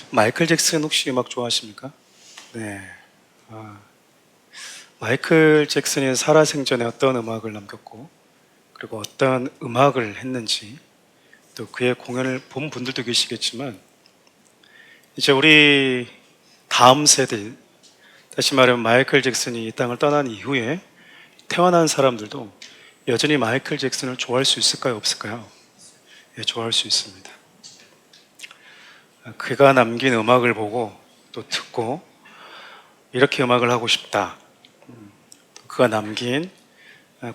마이클 잭슨 혹시 음악 좋아하십니까? 네. 아, 마이클 잭슨이 살아생전에 어떤 음악을 남겼고, 그리고 어떤 음악을 했는지, 또 그의 공연을 본 분들도 계시겠지만, 이제 우리 다음 세대, 다시 말하면 마이클 잭슨이 이 땅을 떠난 이후에 태어난 사람들도 여전히 마이클 잭슨을 좋아할 수 있을까요? 없을까요? 예, 좋아할 수 있습니다. 그가 남긴 음악을 보고 또 듣고 이렇게 음악을 하고 싶다. 그가 남긴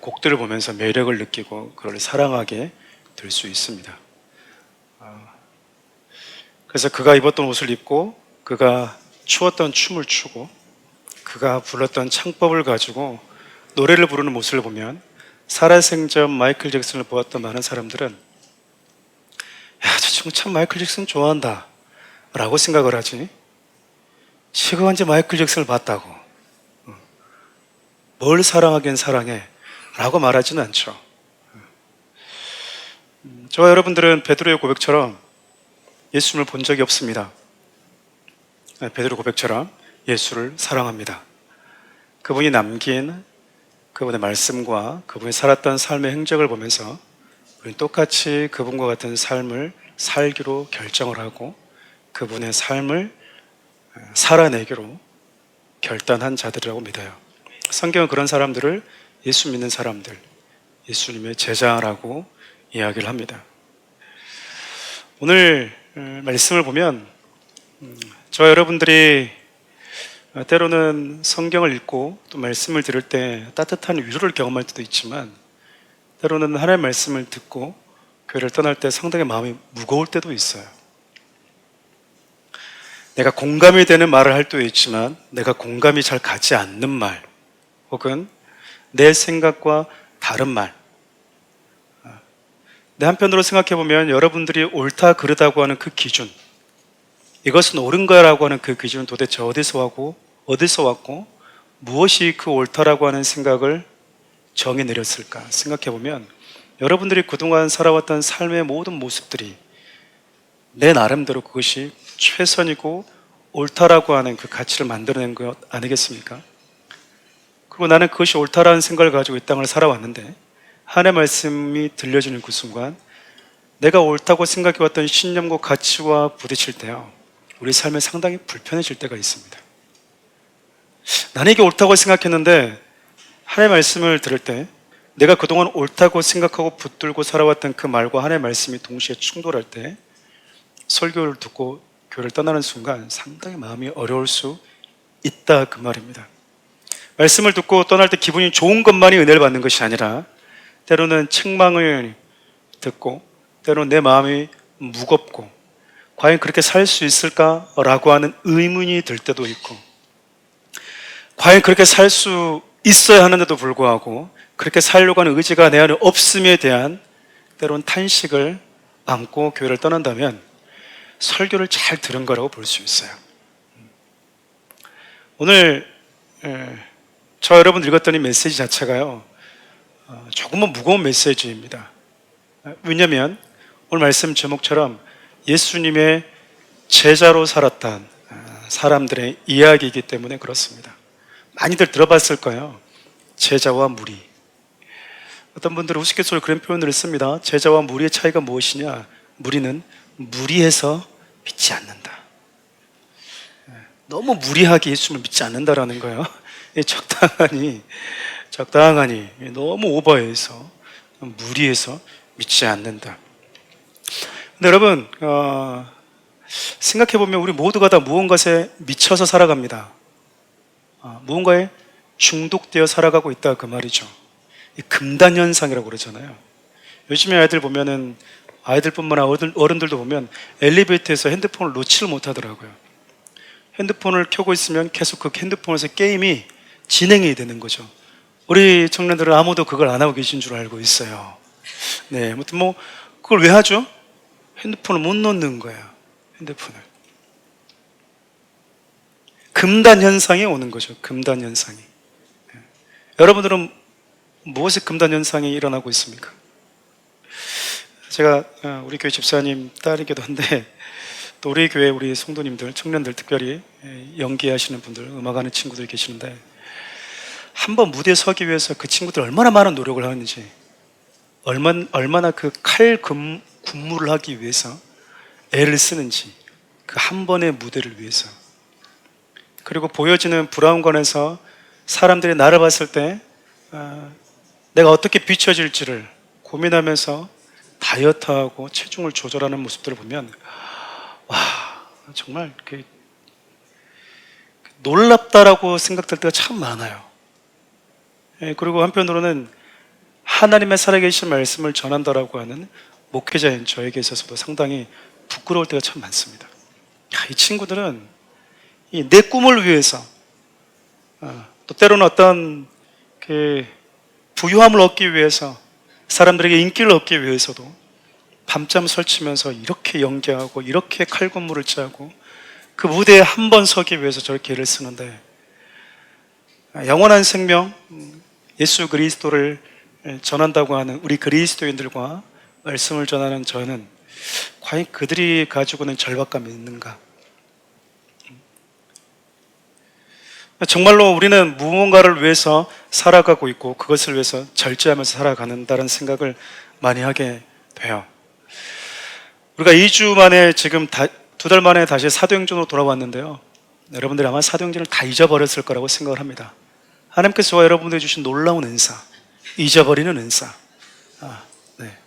곡들을 보면서 매력을 느끼고 그를 사랑하게 될 수 있습니다. 그래서 그가 입었던 옷을 입고 그가 추었던 춤을 추고 그가 불렀던 창법을 가지고 노래를 부르는 모습을 보면 살아생전 마이클 잭슨을 보았던 많은 사람들은 야, 저 친구 참 마이클 잭슨 좋아한다 라고 생각을 하지, 지가 언제 마이클 잭슨을 봤다고 뭘 사랑하긴 사랑해 라고 말하지는 않죠. 저와 여러분들은 베드로의 고백처럼 예수님을 본 적이 없습니다. 베드로 고백처럼 예수를 사랑합니다. 그분이 남긴 그분의 말씀과 그분이 살았던 삶의 행적을 보면서 우리는 똑같이 그분과 같은 삶을 살기로 결정을 하고 그분의 삶을 살아내기로 결단한 자들이라고 믿어요. 성경은 그런 사람들을 예수 믿는 사람들, 예수님의 제자라고 이야기를 합니다. 오늘 말씀을 보면 저와 여러분들이 때로는 성경을 읽고 또 말씀을 들을 때 따뜻한 위로를 경험할 때도 있지만 때로는 하나님의 말씀을 듣고 교회를 떠날 때 상당히 마음이 무거울 때도 있어요. 내가 공감이 되는 말을 할 때도 있지만 내가 공감이 잘 가지 않는 말, 혹은 내 생각과 다른 말. 내 한편으로 생각해 보면 여러분들이 옳다 그르다고 하는 그 기준, 이것은 옳은 거라고 하는 그 기준은 도대체 어디서 왔고 무엇이 그 옳다라고 하는 생각을 정해 내렸을까 생각해 보면 여러분들이 그동안 살아왔던 삶의 모든 모습들이 내 나름대로 그것이 최선이고 옳다라고 하는 그 가치를 만들어낸 것 아니겠습니까? 그리고 나는 그것이 옳다라는 생각을 가지고 이 땅을 살아왔는데 하나님의 말씀이 들려주는 그 순간 내가 옳다고 생각해왔던 신념과 가치와 부딪힐 때요, 우리 삶에 상당히 불편해질 때가 있습니다. 나는 이게 옳다고 생각했는데 하나님의 말씀을 들을 때 내가 그동안 옳다고 생각하고 붙들고 살아왔던 그 말과 하나님의 말씀이 동시에 충돌할 때 설교를 듣고 교회를 떠나는 순간 상당히 마음이 어려울 수 있다, 그 말입니다. 말씀을 듣고 떠날 때 기분이 좋은 것만이 은혜를 받는 것이 아니라 때로는 책망을 듣고 때로는 내 마음이 무겁고 과연 그렇게 살 수 있을까라고 하는 의문이 들 때도 있고, 과연 그렇게 살 수 있어야 하는데도 불구하고 그렇게 살려고 하는 의지가 내 안에 없음에 대한 때로는 탄식을 안고 교회를 떠난다면 설교를 잘 들은 거라고 볼 수 있어요. 오늘 저 여러분 읽었던 이 메시지 자체가요, 조금은 무거운 메시지입니다. 왜냐하면 오늘 말씀 제목처럼 예수님의 제자로 살았던 사람들의 이야기이기 때문에 그렇습니다. 많이들 들어봤을 거예요. 제자와 무리. 어떤 분들은 우스갯소리로 그런 표현을 씁니다. 제자와 무리의 차이가 무엇이냐? 무리는 무리해서 믿지 않는다. 너무 무리하게 예수님을 믿지 않는다라는 거예요. 적당하니 너무 오버해서 무리해서 믿지 않는다. 근데 여러분, 생각해보면 우리 모두가 다 무언가에 미쳐서 살아갑니다. 무언가에 중독되어 살아가고 있다, 그 말이죠. 금단현상이라고 그러잖아요. 요즘에 아이들 보면은, 아이들뿐만 아니라 어른들도 보면 엘리베이터에서 핸드폰을 놓지를 못하더라고요. 핸드폰을 켜고 있으면 계속 그 핸드폰에서 게임이 진행이 되는 거죠. 우리 청년들은 아무도 그걸 안 하고 계신 줄 알고 있어요. 네, 아무튼 그걸 왜 하죠? 핸드폰을 못 놓는 거예요. 핸드폰을. 금단 현상이 오는 거죠. 금단 현상이. 여러분들은 무엇의 금단 현상이 일어나고 있습니까? 제가 우리 교회 집사님 딸이기도 한데 또 우리 교회 우리 성도님들, 청년들 특별히 연기하시는 분들, 음악하는 친구들 계시는데 한번 무대에 서기 위해서 그 친구들 얼마나 많은 노력을 하는지, 얼마나 그 군무를 하기 위해서 애를 쓰는지, 그 한 번의 무대를 위해서. 그리고 보여지는 브라운관에서 사람들이 나를 봤을 때 내가 어떻게 비춰질지를 고민하면서 다이어트하고 체중을 조절하는 모습들을 보면 와, 정말 놀랍다라고 생각될 때가 참 많아요. 그리고 한편으로는 하나님의 살아계신 말씀을 전한다라고 하는 목회자인 저에게 있어서도 상당히 부끄러울 때가 참 많습니다. 이 친구들은 내 꿈을 위해서, 또 때로는 어떤 부유함을 얻기 위해서, 사람들에게 인기를 얻기 위해서도 밤잠 설치면서 이렇게 연기하고 이렇게 칼군무를 짜고 그 무대에 한 번 서기 위해서 저렇게 애를 쓰는데, 영원한 생명 예수 그리스도를 전한다고 하는 우리 그리스도인들과 말씀을 전하는 저는 과연 그들이 가지고 있는 절박감이 있는가? 정말로 우리는 무언가를 위해서 살아가고 있고 그것을 위해서 절제하면서 살아가는다는 생각을 많이 하게 돼요. 우리가 2주 만에 지금 2달 만에 다시 사도행전으로 돌아왔는데요, 여러분들이 아마 사도행전을 다 잊어버렸을 거라고 생각을 합니다. 하나님께서 저와 여러분들에게 주신 놀라운 은사, 잊어버리는 은사. 네.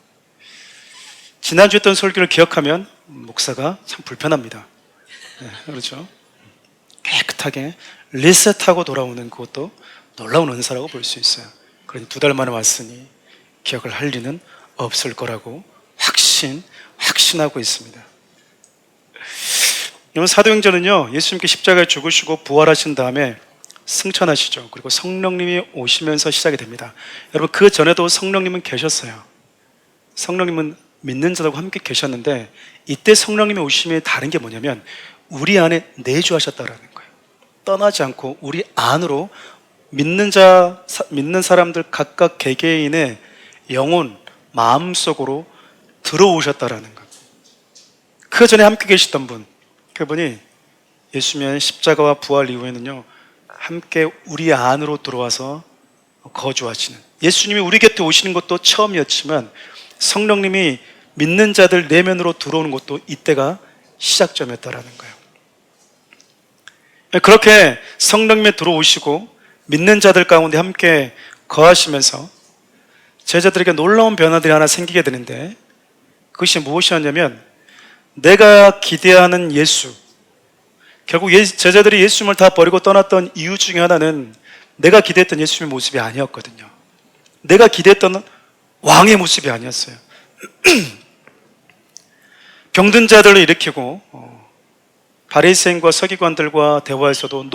지난주에 했던 설교를 기억하면 목사가 참 불편합니다. 네, 그렇죠? 깨끗하게 리셋하고 돌아오는 그것도 놀라운 은사라고 볼 수 있어요. 그러니 2달 만에 왔으니 기억을 할 리는 없을 거라고 확신하고 있습니다. 여러분, 사도행전은요, 예수님께 십자가에 죽으시고 부활하신 다음에 승천하시죠. 그리고 성령님이 오시면서 시작이 됩니다. 여러분, 그 전에도 성령님은 계셨어요. 성령님은 믿는 자들과 함께 계셨는데, 이때 성령님이 오심이 다른 게 뭐냐면 우리 안에 내주하셨다라는 거예요. 떠나지 않고 우리 안으로 믿는 사람들 각각 개개인의 영혼, 마음속으로 들어오셨다라는 것. 그 전에 함께 계시던 분, 그분이 예수님의 십자가와 부활 이후에는요, 함께 우리 안으로 들어와서 거주하시는, 예수님이 우리 곁에 오시는 것도 처음이었지만 성령님이 믿는 자들 내면으로 들어오는 것도 이때가 시작점이었다라는 거예요. 그렇게 성령님이 들어오시고 믿는 자들 가운데 함께 거하시면서 제자들에게 놀라운 변화들이 하나 생기게 되는데, 그것이 무엇이었냐면 내가 기대하는 예수, 결국 제자들이 예수님을 다 버리고 떠났던 이유 중에 하나는 내가 기대했던 예수님의 모습이 아니었거든요. 내가 기대했던 왕의 모습이 아니었어요. 병든 자들을 일으키고 바리새인과 서기관들과 대화에서도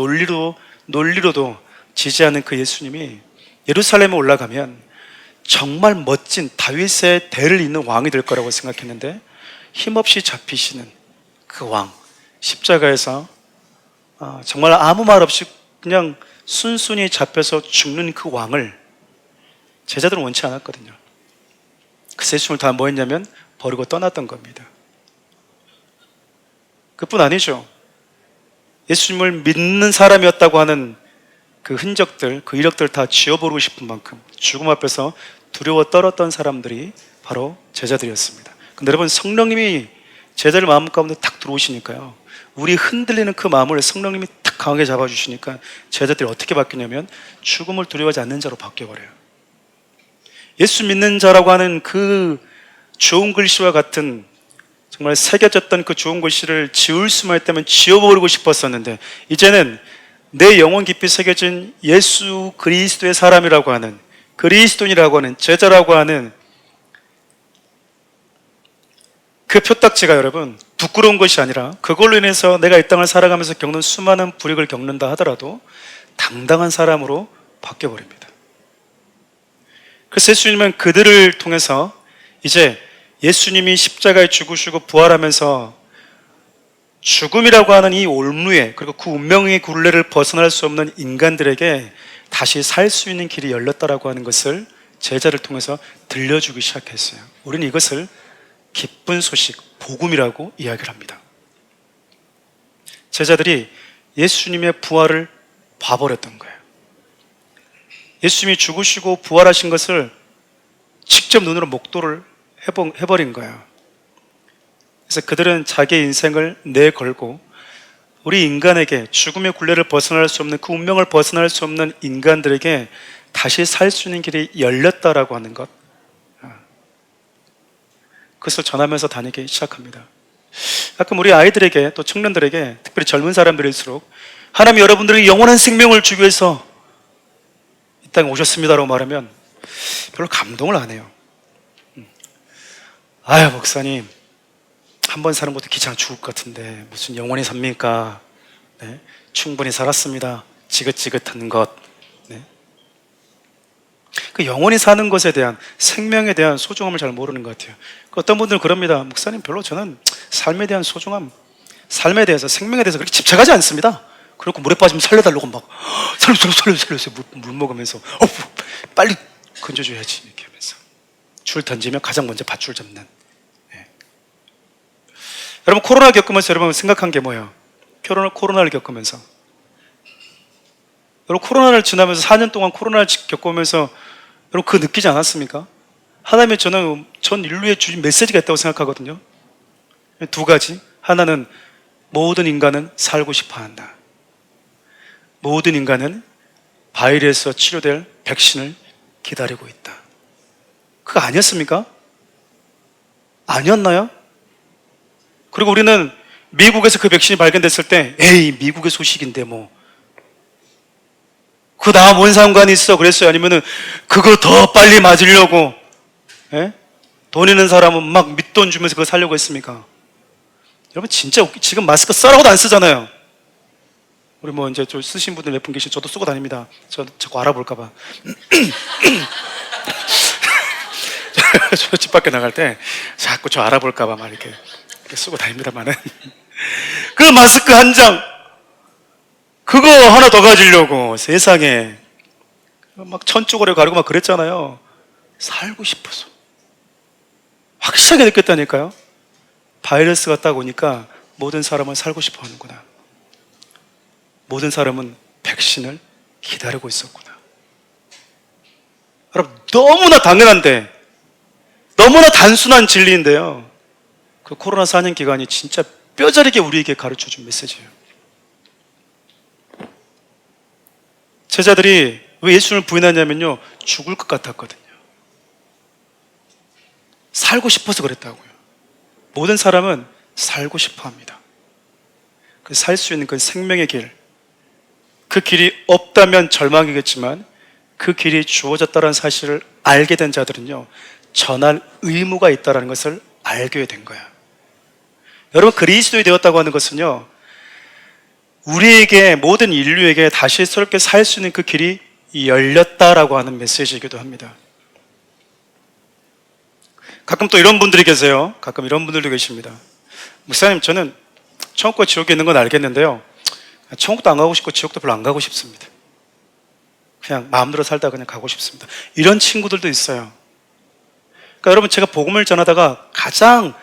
논리로도 지지 않는 그 예수님이 예루살렘에 올라가면 정말 멋진 다윗의 대를 잇는 왕이 될 거라고 생각했는데, 힘없이 잡히시는 그 왕, 십자가에서 정말 아무 말 없이 그냥 순순히 잡혀서 죽는 그 왕을 제자들은 원치 않았거든요. 그 예수님을 다 뭐 했냐면 버리고 떠났던 겁니다. 그뿐 아니죠. 예수님을 믿는 사람이었다고 하는 그 흔적들, 그 이력들 다 지워버리고 싶은 만큼 죽음 앞에서 두려워 떨었던 사람들이 바로 제자들이었습니다. 근데 여러분, 성령님이 제자들 마음 가운데 탁 들어오시니까요, 우리 흔들리는 그 마음을 성령님이 탁 강하게 잡아주시니까 제자들이 어떻게 바뀌냐면 죽음을 두려워하지 않는 자로 바뀌어버려요. 예수 믿는 자라고 하는 그 좋은 글씨와 같은, 정말 새겨졌던 그 좋은 글씨를 지울 수만 있다면 지워버리고 싶었었는데, 이제는 내 영혼 깊이 새겨진 예수 그리스도의 사람이라고 하는, 그리스도인이라고 하는, 제자라고 하는 그 표딱지가 여러분 부끄러운 것이 아니라, 그걸로 인해서 내가 이 땅을 살아가면서 겪는 수많은 불이익을 겪는다 하더라도 당당한 사람으로 바뀌어버립니다. 그래서 예수님은 그들을 통해서 이제 예수님이 십자가에 죽으시고 부활하면서 죽음이라고 하는 이 올무에, 그리고 그 운명의 굴레를 벗어날 수 없는 인간들에게 다시 살 수 있는 길이 열렸다라고 하는 것을 제자를 통해서 들려주기 시작했어요. 우리는 이것을 기쁜 소식, 복음이라고 이야기를 합니다. 제자들이 예수님의 부활을 봐버렸던 거예요. 예수님이 죽으시고 부활하신 것을 직접 눈으로 목도를 해버린 거예요. 그래서 그들은 자기의 인생을 내걸고 우리 인간에게 죽음의 굴레를 벗어날 수 없는, 그 운명을 벗어날 수 없는 인간들에게 다시 살 수 있는 길이 열렸다라고 하는 것, 그것을 전하면서 다니기 시작합니다. 가끔 우리 아이들에게, 또 청년들에게, 특별히 젊은 사람들일수록 하나님이 여러분들에게 영원한 생명을 주기 위해서 이 땅에 오셨습니다라고 말하면 별로 감동을 안 해요. 아유, 목사님, 한 번 사는 것도 기창 죽을 것 같은데 무슨 영원히 삽니까? 네? 충분히 살았습니다. 지긋지긋한 것. 네? 그 영원히 사는 것에 대한, 생명에 대한 소중함을 잘 모르는 것 같아요. 어떤 분들은 그럽니다. 목사님, 별로 저는 삶에 대한 소중함, 삶에 대해서, 생명에 대해서 그렇게 집착하지 않습니다. 그리고 물에 빠지면 살려달라고 막 살려주세요 물 먹으면서 빨리 건져줘야지 이렇게 하면서 줄 던지면 가장 먼저 밧줄 잡는. 네. 여러분, 코로나 겪으면서 여러분 생각한 게 뭐예요? 코로나를 겪으면서, 여러분 코로나를 지나면서 4년 동안 코로나를 겪으면서 여러분 그거 느끼지 않았습니까? 하나님의 전 인류에 주신 메시지가 있다고 생각하거든요. 두 가지. 하나는 모든 인간은 살고 싶어 한다. 모든 인간은 바이러스에서 치료될 백신을 기다리고 있다. 그거 아니었습니까? 아니었나요? 그리고 우리는 미국에서 그 백신이 발견됐을 때 에이, 미국의 소식인데 뭐 그거 나 뭔 상관이 있어 그랬어요? 아니면은 그거 더 빨리 맞으려고, 예? 돈 있는 사람은 막 밑돈 주면서 그거 사려고 했습니까? 여러분 진짜 지금 마스크 써라고도 안 쓰잖아요. 우리 뭐 이제 좀 쓰신 분들 몇 분 계시, 저도 쓰고 다닙니다. 저 자꾸 알아볼까봐. 저 집 밖에 나갈 때 자꾸 저 알아볼까봐 막 이렇게 쓰고 다닙니다만은. 그 마스크 한 장, 그거 하나 더 가지려고 세상에 막 천쪽으로 가르고 막 그랬잖아요. 살고 싶어서. 확실하게 느꼈다니까요. 바이러스가 딱 오니까 모든 사람은 살고 싶어 하는구나. 모든 사람은 백신을 기다리고 있었구나. 여러분, 너무나 당연한데, 너무나 단순한 진리인데요. 그 코로나 4년 기간이 진짜 뼈저리게 우리에게 가르쳐준 메시지예요. 제자들이 왜 예수님을 부인하냐면요, 죽을 것 같았거든요. 살고 싶어서 그랬다고요. 모든 사람은 살고 싶어 합니다. 그 살 수 있는 그 생명의 길, 그 길이 없다면 절망이겠지만 그 길이 주어졌다는 사실을 알게 된 자들은요, 전할 의무가 있다는 것을 알게 된 거야. 여러분, 그리스도인이 되었다고 하는 것은요, 우리에게, 모든 인류에게 다시 새롭게 살 수 있는 그 길이 열렸다라고 하는 메시지이기도 합니다. 가끔 또 이런 분들이 계세요. 가끔 이런 분들도 계십니다. 목사님, 저는 천국과 지옥에 있는 건 알겠는데요, 천국도 안 가고 싶고 지옥도 별로 안 가고 싶습니다. 그냥 마음대로 살다 그냥 가고 싶습니다. 이런 친구들도 있어요. 그러니까 여러분, 제가 복음을 전하다가 가장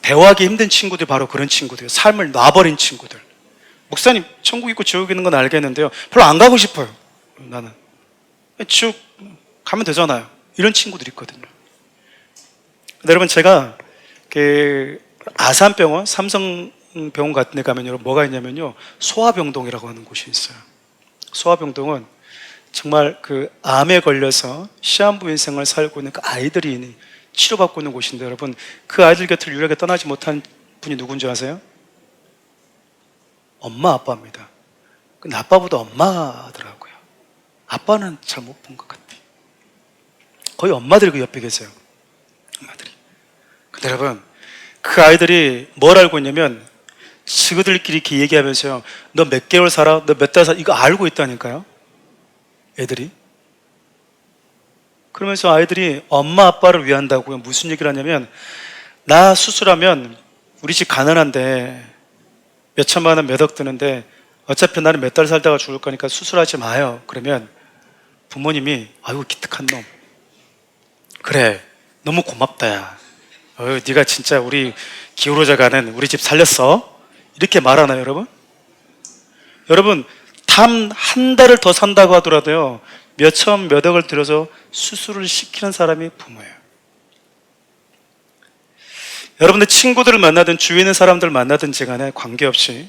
대화하기 힘든 친구들이 바로 그런 친구들이에요. 삶을 놔버린 친구들. 목사님, 천국 있고 지옥 있는 건 알겠는데요, 별로 안 가고 싶어요. 나는 지옥 가면 되잖아요. 이런 친구들이 있거든요. 근데 여러분, 제가 아산병원, 삼성병원 같은 데 가면 여러분 뭐가 있냐면요, 소아병동이라고 하는 곳이 있어요. 소아병동은 정말 그 암에 걸려서 시한부 인생을 살고 있는 그 아이들이 치료받고 있는 곳인데, 여러분 그 아이들 곁을 유일하게 떠나지 못한 분이 누군지 아세요? 엄마 아빠입니다. 근데 아빠보다 엄마더라고요. 아빠는 잘 못 본 것 같아요. 거의 엄마들이 그 옆에 계세요. 엄마들이. 근데 여러분, 그 아이들이 뭘 알고 있냐면, 그들끼리 이렇게 얘기하면서요, 너 몇 개월 살아? 너 몇 달 살아? 이거 알고 있다니까요, 애들이. 그러면서 아이들이 엄마 아빠를 위한다고요. 무슨 얘기를 하냐면, 나 수술하면 우리 집 가난한데 몇 천만 원, 몇 억 드는데 어차피 나는 몇 달 살다가 죽을 거니까 수술하지 마요. 그러면 부모님이, 아이고 기특한 놈, 그래 너무 고맙다 야, 네가 진짜 우리 기울어져 가는 우리 집 살렸어, 이렇게 말하나요 여러분? 여러분, 단 한 달을 더 산다고 하더라도요, 몇천 몇억을 들여서 수술을 시키는 사람이 부모예요. 여러분들 친구들을 만나든 주위에 있는 사람들을 만나든지 간에 관계없이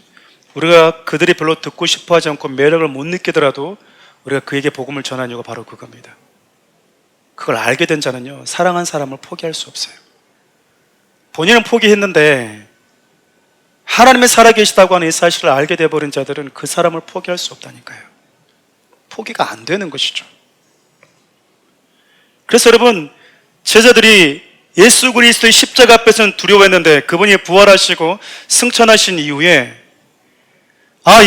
우리가 그들이 별로 듣고 싶어 하지 않고 매력을 못 느끼더라도 우리가 그에게 복음을 전하는 이유가 바로 그겁니다. 그걸 알게 된 자는요, 사랑한 사람을 포기할 수 없어요. 본인은 포기했는데 하나님의 살아계시다고 하는 이 사실을 알게 돼버린 자들은 그 사람을 포기할 수 없다니까요. 포기가 안 되는 것이죠. 그래서 여러분, 제자들이 예수 그리스도의 십자가 앞에서는 두려워했는데 그분이 부활하시고 승천하신 이후에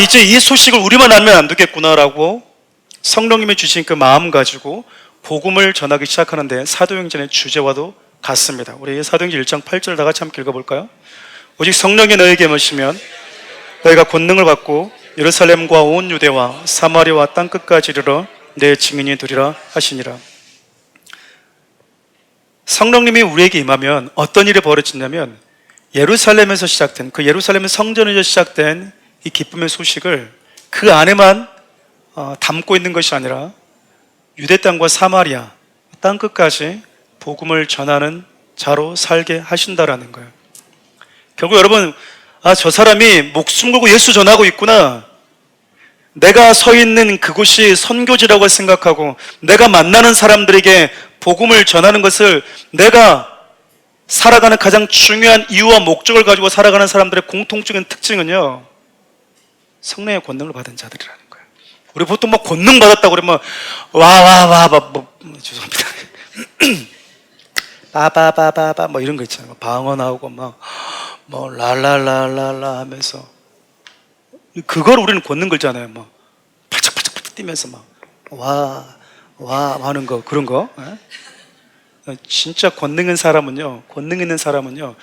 이제 이 소식을 우리만 알면 안 되겠구나라고 성령님이 주신 그 마음 가지고 복음을 전하기 시작하는데 사도행전의 주제와도 같습니다. 우리 사도행전 1장 8절 다 같이 함께 읽어볼까요? 오직 성령이 너에게 임하시면 너희가 권능을 받고 예루살렘과 온 유대와 사마리아와 땅끝까지 이르러 내 증인이 되리라 하시니라. 성령님이 우리에게 임하면 어떤 일이 벌어지냐면 예루살렘에서 시작된, 그 예루살렘 성전에서 시작된 이 기쁨의 소식을 그 안에만 담고 있는 것이 아니라 유대 땅과 사마리아 땅끝까지 복음을 전하는 자로 살게 하신다라는 거예요. 결국 여러분, 저 사람이 목숨 걸고 예수 전하고 있구나, 내가 서 있는 그곳이 선교지라고 생각하고 내가 만나는 사람들에게 복음을 전하는 것을 내가 살아가는 가장 중요한 이유와 목적을 가지고 살아가는 사람들의 공통적인 특징은요, 성령의 권능을 받은 자들이라는 거예요. 우리 보통 막 권능 받았다고 그러면 죄송합니다. 바바바바바 뭐 이런 거 있잖아요. 방언 나오고 막 뭐 랄랄랄랄라 하면서 그걸 우리는 권능 걸잖아요. 막 팔짝팔짝 뛰면서 막 와 하는 거, 그런 거. 진짜 권능 있는 사람은요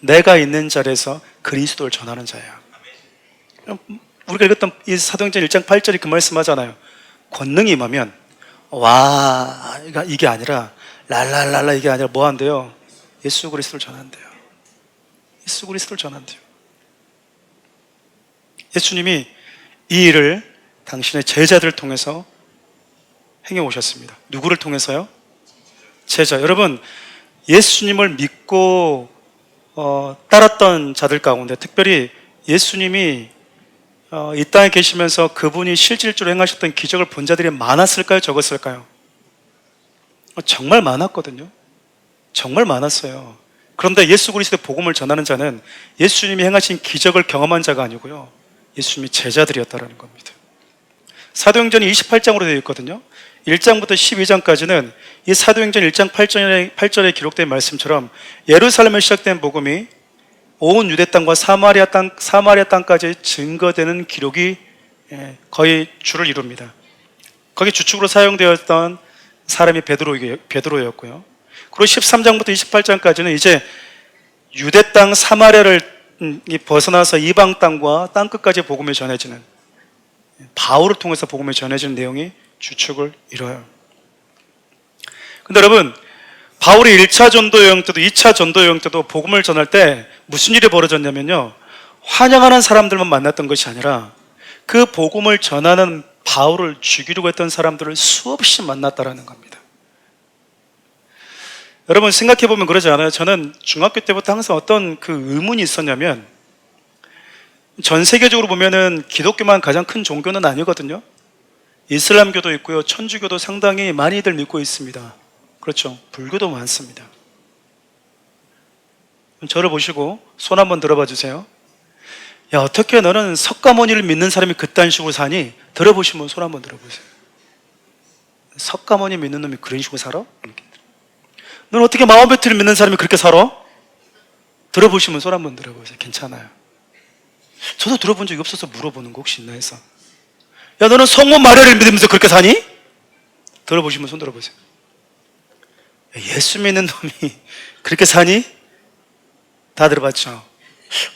내가 있는 자리에서 그리스도를 전하는 자예요. 우리가 읽었던 이 사도행전 1장 8절이 그 말씀하잖아요. 권능이 임하면 이게 아니라 랄랄랄라 이게 아니라 뭐 한대요? 예수 그리스도를 전한대요. 예수 그리스도를 전한대요. 예수님이 이 일을 당신의 제자들을 통해서 행해 오셨습니다. 누구를 통해서요? 제자. 여러분, 예수님을 믿고 따랐던 자들 가운데 특별히 예수님이 이 땅에 계시면서 그분이 실질적으로 행하셨던 기적을 본 자들이 많았을까요? 적었을까요? 정말 많았거든요. 정말 많았어요. 그런데 예수 그리스도의 복음을 전하는 자는 예수님이 행하신 기적을 경험한 자가 아니고요, 예수님이 제자들이었다는 겁니다. 사도행전이 28장으로 되어 있거든요. 1장부터 12장까지는 이 사도행전 1장 8절에 기록된 말씀처럼 예루살렘에 시작된 복음이 온 유대 땅과 사마리아 땅까지 증거되는 기록이 거의 주를 이룹니다. 거기 주축으로 사용되었던 사람이 베드로였고요. 그리고 13장부터 28장까지는 이제 유대 땅 사마리아를 벗어나서 이방 땅과 땅끝까지 복음이 전해지는, 바울을 통해서 복음이 전해지는 내용이 주축을 이뤄요. 근데 여러분, 바울이 1차 전도 여행 때도 2차 전도 여행 때도 복음을 전할 때 무슨 일이 벌어졌냐면요, 환영하는 사람들만 만났던 것이 아니라 그 복음을 전하는 바울을 죽이려고 했던 사람들을 수없이 만났다라는 겁니다. 여러분, 생각해보면 그러지 않아요? 저는 중학교 때부터 항상 어떤 그 의문이 있었냐면, 전 세계적으로 보면은 기독교만 가장 큰 종교는 아니거든요. 이슬람교도 있고요, 천주교도 상당히 많이들 믿고 있습니다. 그렇죠. 불교도 많습니다. 저를 보시고 손 한번 들어봐 주세요. 야, 어떻게 너는 석가모니를 믿는 사람이 그딴 식으로 사니? 들어보시면 손 한번 들어보세요. 석가모니 믿는 놈이 그런 식으로 살아? 너는 어떻게 마음베트를 믿는 사람이 그렇게 살아? 들어보시면 손 한번 들어보세요. 괜찮아요. 저도 들어본 적이 없어서 물어보는 거 혹시 있나 해서. 야, 너는 성모 마리아를 믿으면서 그렇게 사니? 들어보시면 손 들어보세요. 야, 예수 믿는 놈이 그렇게 사니? 다 들어봤죠?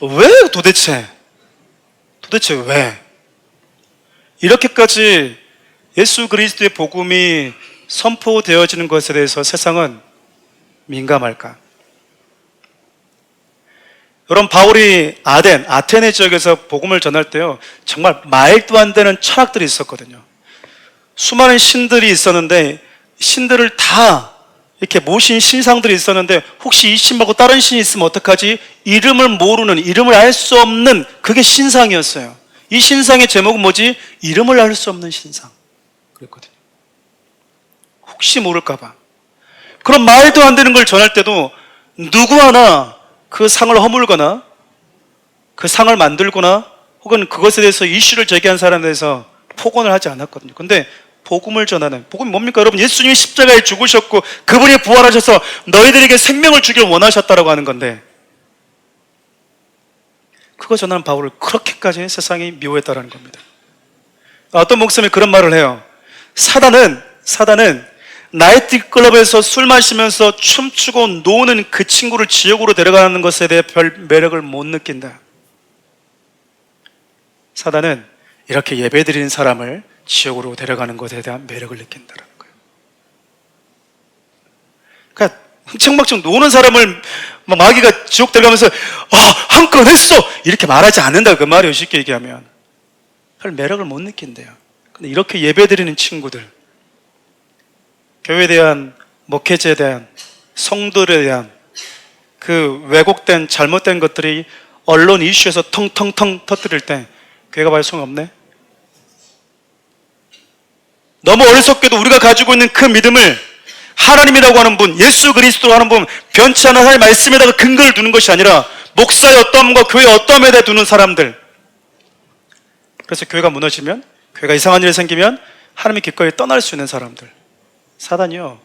왜 도대체 왜? 이렇게까지 예수 그리스도의 복음이 선포되어지는 것에 대해서 세상은 민감할까? 여러분, 바울이 아테네 지역에서 복음을 전할 때요, 정말 말도 안 되는 철학들이 있었거든요. 수많은 신들이 있었는데, 신들을 다 이렇게 모신 신상들이 있었는데, 혹시 이 신 말고 다른 신이 있으면 어떡하지? 이름을 모르는, 이름을 알 수 없는, 그게 신상이었어요. 이 신상의 제목은 뭐지? 이름을 알 수 없는 신상. 그랬거든요. 혹시 모를까봐. 그런 말도 안 되는 걸 전할 때도 누구 하나 그 상을 허물거나 그 상을 만들거나 혹은 그것에 대해서 이슈를 제기한 사람에 대해서 폭언을 하지 않았거든요. 근데 복음을 전하는, 복음이 뭡니까? 여러분, 예수님이 십자가에 죽으셨고 그분이 부활하셔서 너희들에게 생명을 주길 원하셨다라고 하는 건데, 그거 전하는 바울을 그렇게까지 세상이 미워했다라는 겁니다. 어떤 목사님이 그런 말을 해요. 사단은 나이트클럽에서 술 마시면서 춤추고 노는 그 친구를 지옥으로 데려가는 것에 대해 별 매력을 못 느낀다. 사단은 이렇게 예배드리는 사람을 지옥으로 데려가는 것에 대한 매력을 느낀다는 거예요. 그러니까 흥청망청 노는 사람을 마귀가 지옥 데려가면서 한 건 했어! 이렇게 말하지 않는다, 그 말이에요. 쉽게 얘기하면 별 매력을 못 느낀대요. 근데 이렇게 예배드리는 친구들, 교회에 대한, 목회자에 대한, 성도에 대한 그 왜곡된 잘못된 것들이 언론 이슈에서 텅텅텅 터뜨릴 때 교회가 발송 없네? 너무 어리석게도 우리가 가지고 있는 그 믿음을 하나님이라고 하는 분, 예수 그리스도라고 하는 분, 변치 않은 하나님의 말씀에다가 근거를 두는 것이 아니라 목사의 어떠함과 교회의 어떠함에 대해 두는 사람들. 그래서 교회가 무너지면, 교회가 이상한 일이 생기면 하나님이 기꺼이 떠날 수 있는 사람들. 사단이요,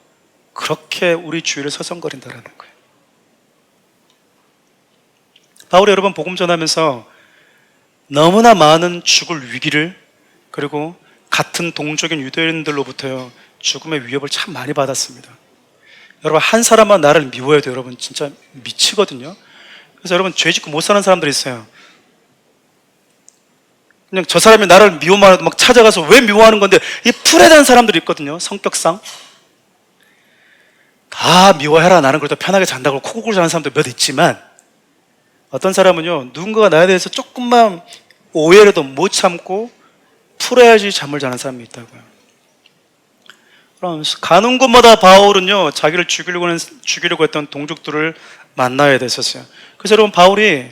그렇게 우리 주위를 서성거린다는 거예요. 바울이 여러분 복음 전하면서 너무나 많은 죽을 위기를, 그리고 같은 동족인 유대인들로부터요, 죽음의 위협을 참 많이 받았습니다. 여러분, 한 사람만 나를 미워해도 여러분 진짜 미치거든요. 그래서 여러분, 죄 짓고 못 사는 사람들이 있어요. 그냥 저 사람이 나를 미워만 해도 막 찾아가서 왜 미워하는 건데, 이 풀에 대한 사람들이 있거든요. 성격상 다 미워해라, 나는 그래도 편하게 잔다고 코골고 자는 사람도 몇 있지만, 어떤 사람은요, 누군가가 나에 대해서 조금만 오해라도 못 참고 풀어야지 잠을 자는 사람이 있다고요. 그럼 가는 곳마다 바울은요, 자기를 죽이려고 했던 동족들을 만나야 됐었어요. 그래서 여러분, 바울이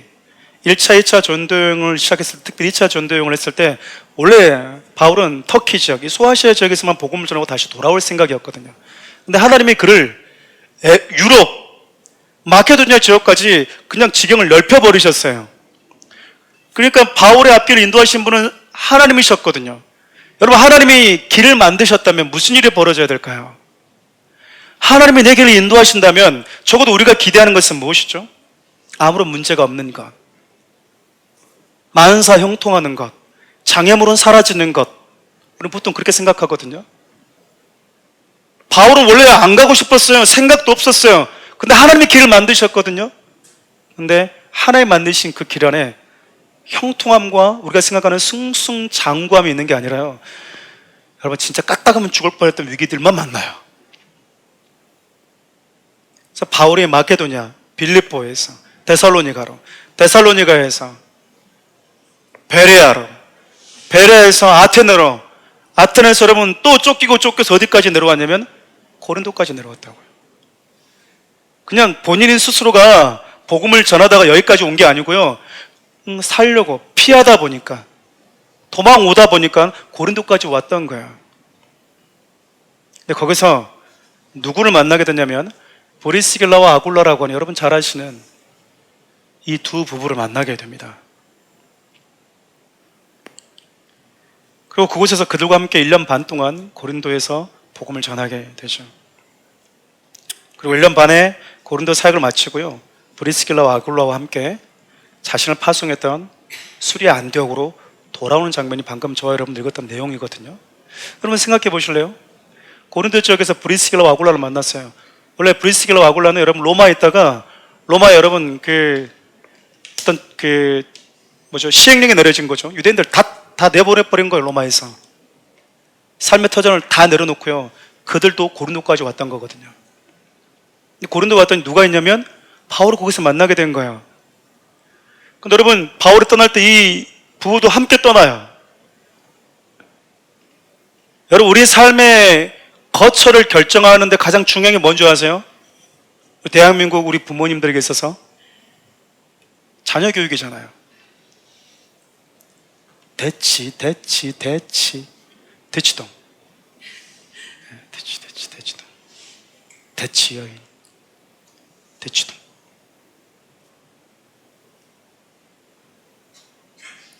1차, 2차 전도여행을 시작했을 때, 특히 2차 전도여행을 했을 때, 원래 바울은 터키 지역, 이 소아시아 지역에서만 복음을 전하고 다시 돌아올 생각이었거든요. 근데 하나님이 그를 유럽, 마케도니아 지역까지 그냥 지경을 넓혀버리셨어요. 그러니까 바울의 앞길을 인도하신 분은 하나님이셨거든요. 여러분, 하나님이 길을 만드셨다면 무슨 일이 벌어져야 될까요? 하나님이 내 길을 인도하신다면 적어도 우리가 기대하는 것은 무엇이죠? 아무런 문제가 없는 것, 만사 형통하는 것, 장애물은 사라지는 것. 우리는 보통 그렇게 생각하거든요. 바울은 원래 안 가고 싶었어요. 생각도 없었어요. 근데 하나님이 길을 만드셨거든요. 근데 하나님 만드신 그 길 안에 형통함과 우리가 생각하는 승승장구함이 있는 게 아니라요, 여러분, 진짜 까딱하면 죽을 뻔했던 위기들만 만나요. 그래서 바울이 마케도냐, 빌립보에서 데살로니가로, 데살로니가에서 베레아로, 베레아에서 아테네로, 아테네에서 여러분 또 쫓겨서 어디까지 내려왔냐면 고린도까지 내려왔다고요. 그냥 본인 스스로가 복음을 전하다가 여기까지 온 게 아니고요, 살려고 피하다 보니까, 도망오다 보니까 고린도까지 왔던 거예요. 근데 거기서 누구를 만나게 됐냐면 브리스길라와 아굴라라고 하는, 여러분 잘 아시는 이 두 부부를 만나게 됩니다. 그리고 그곳에서 그들과 함께 1년 반 동안 고린도에서 복음을 전하게 되죠. 그리고 1년 반에 고린도 사역을 마치고요, 브리스길라와 아굴라와 함께 자신을 파송했던 수리아 안디옥으로 돌아오는 장면이 방금 저와 여러분 읽었던 내용이거든요. 여러분 생각해 보실래요? 고린도 지역에서 브리스길라와 아굴라를 만났어요. 원래 브리스길라와 아굴라는 여러분 로마에 있다가, 로마에 여러분 시행령이 내려진 거죠. 유대인들 다 내보내버린 거예요, 로마에서. 삶의 터전을 다 내려놓고요, 그들도 고린도까지 왔던 거거든요. 고린도 왔더니 누가 있냐면 바울을 거기서 만나게 된 거예요. 근데 여러분, 바울이 떠날 때 이 부부도 함께 떠나요. 여러분, 우리 삶의 거처를 결정하는데 가장 중요한 게 뭔지 아세요? 대한민국 우리 부모님들에게 있어서 자녀 교육이잖아요. 대치동. 대치동. 대치여인. 대치동.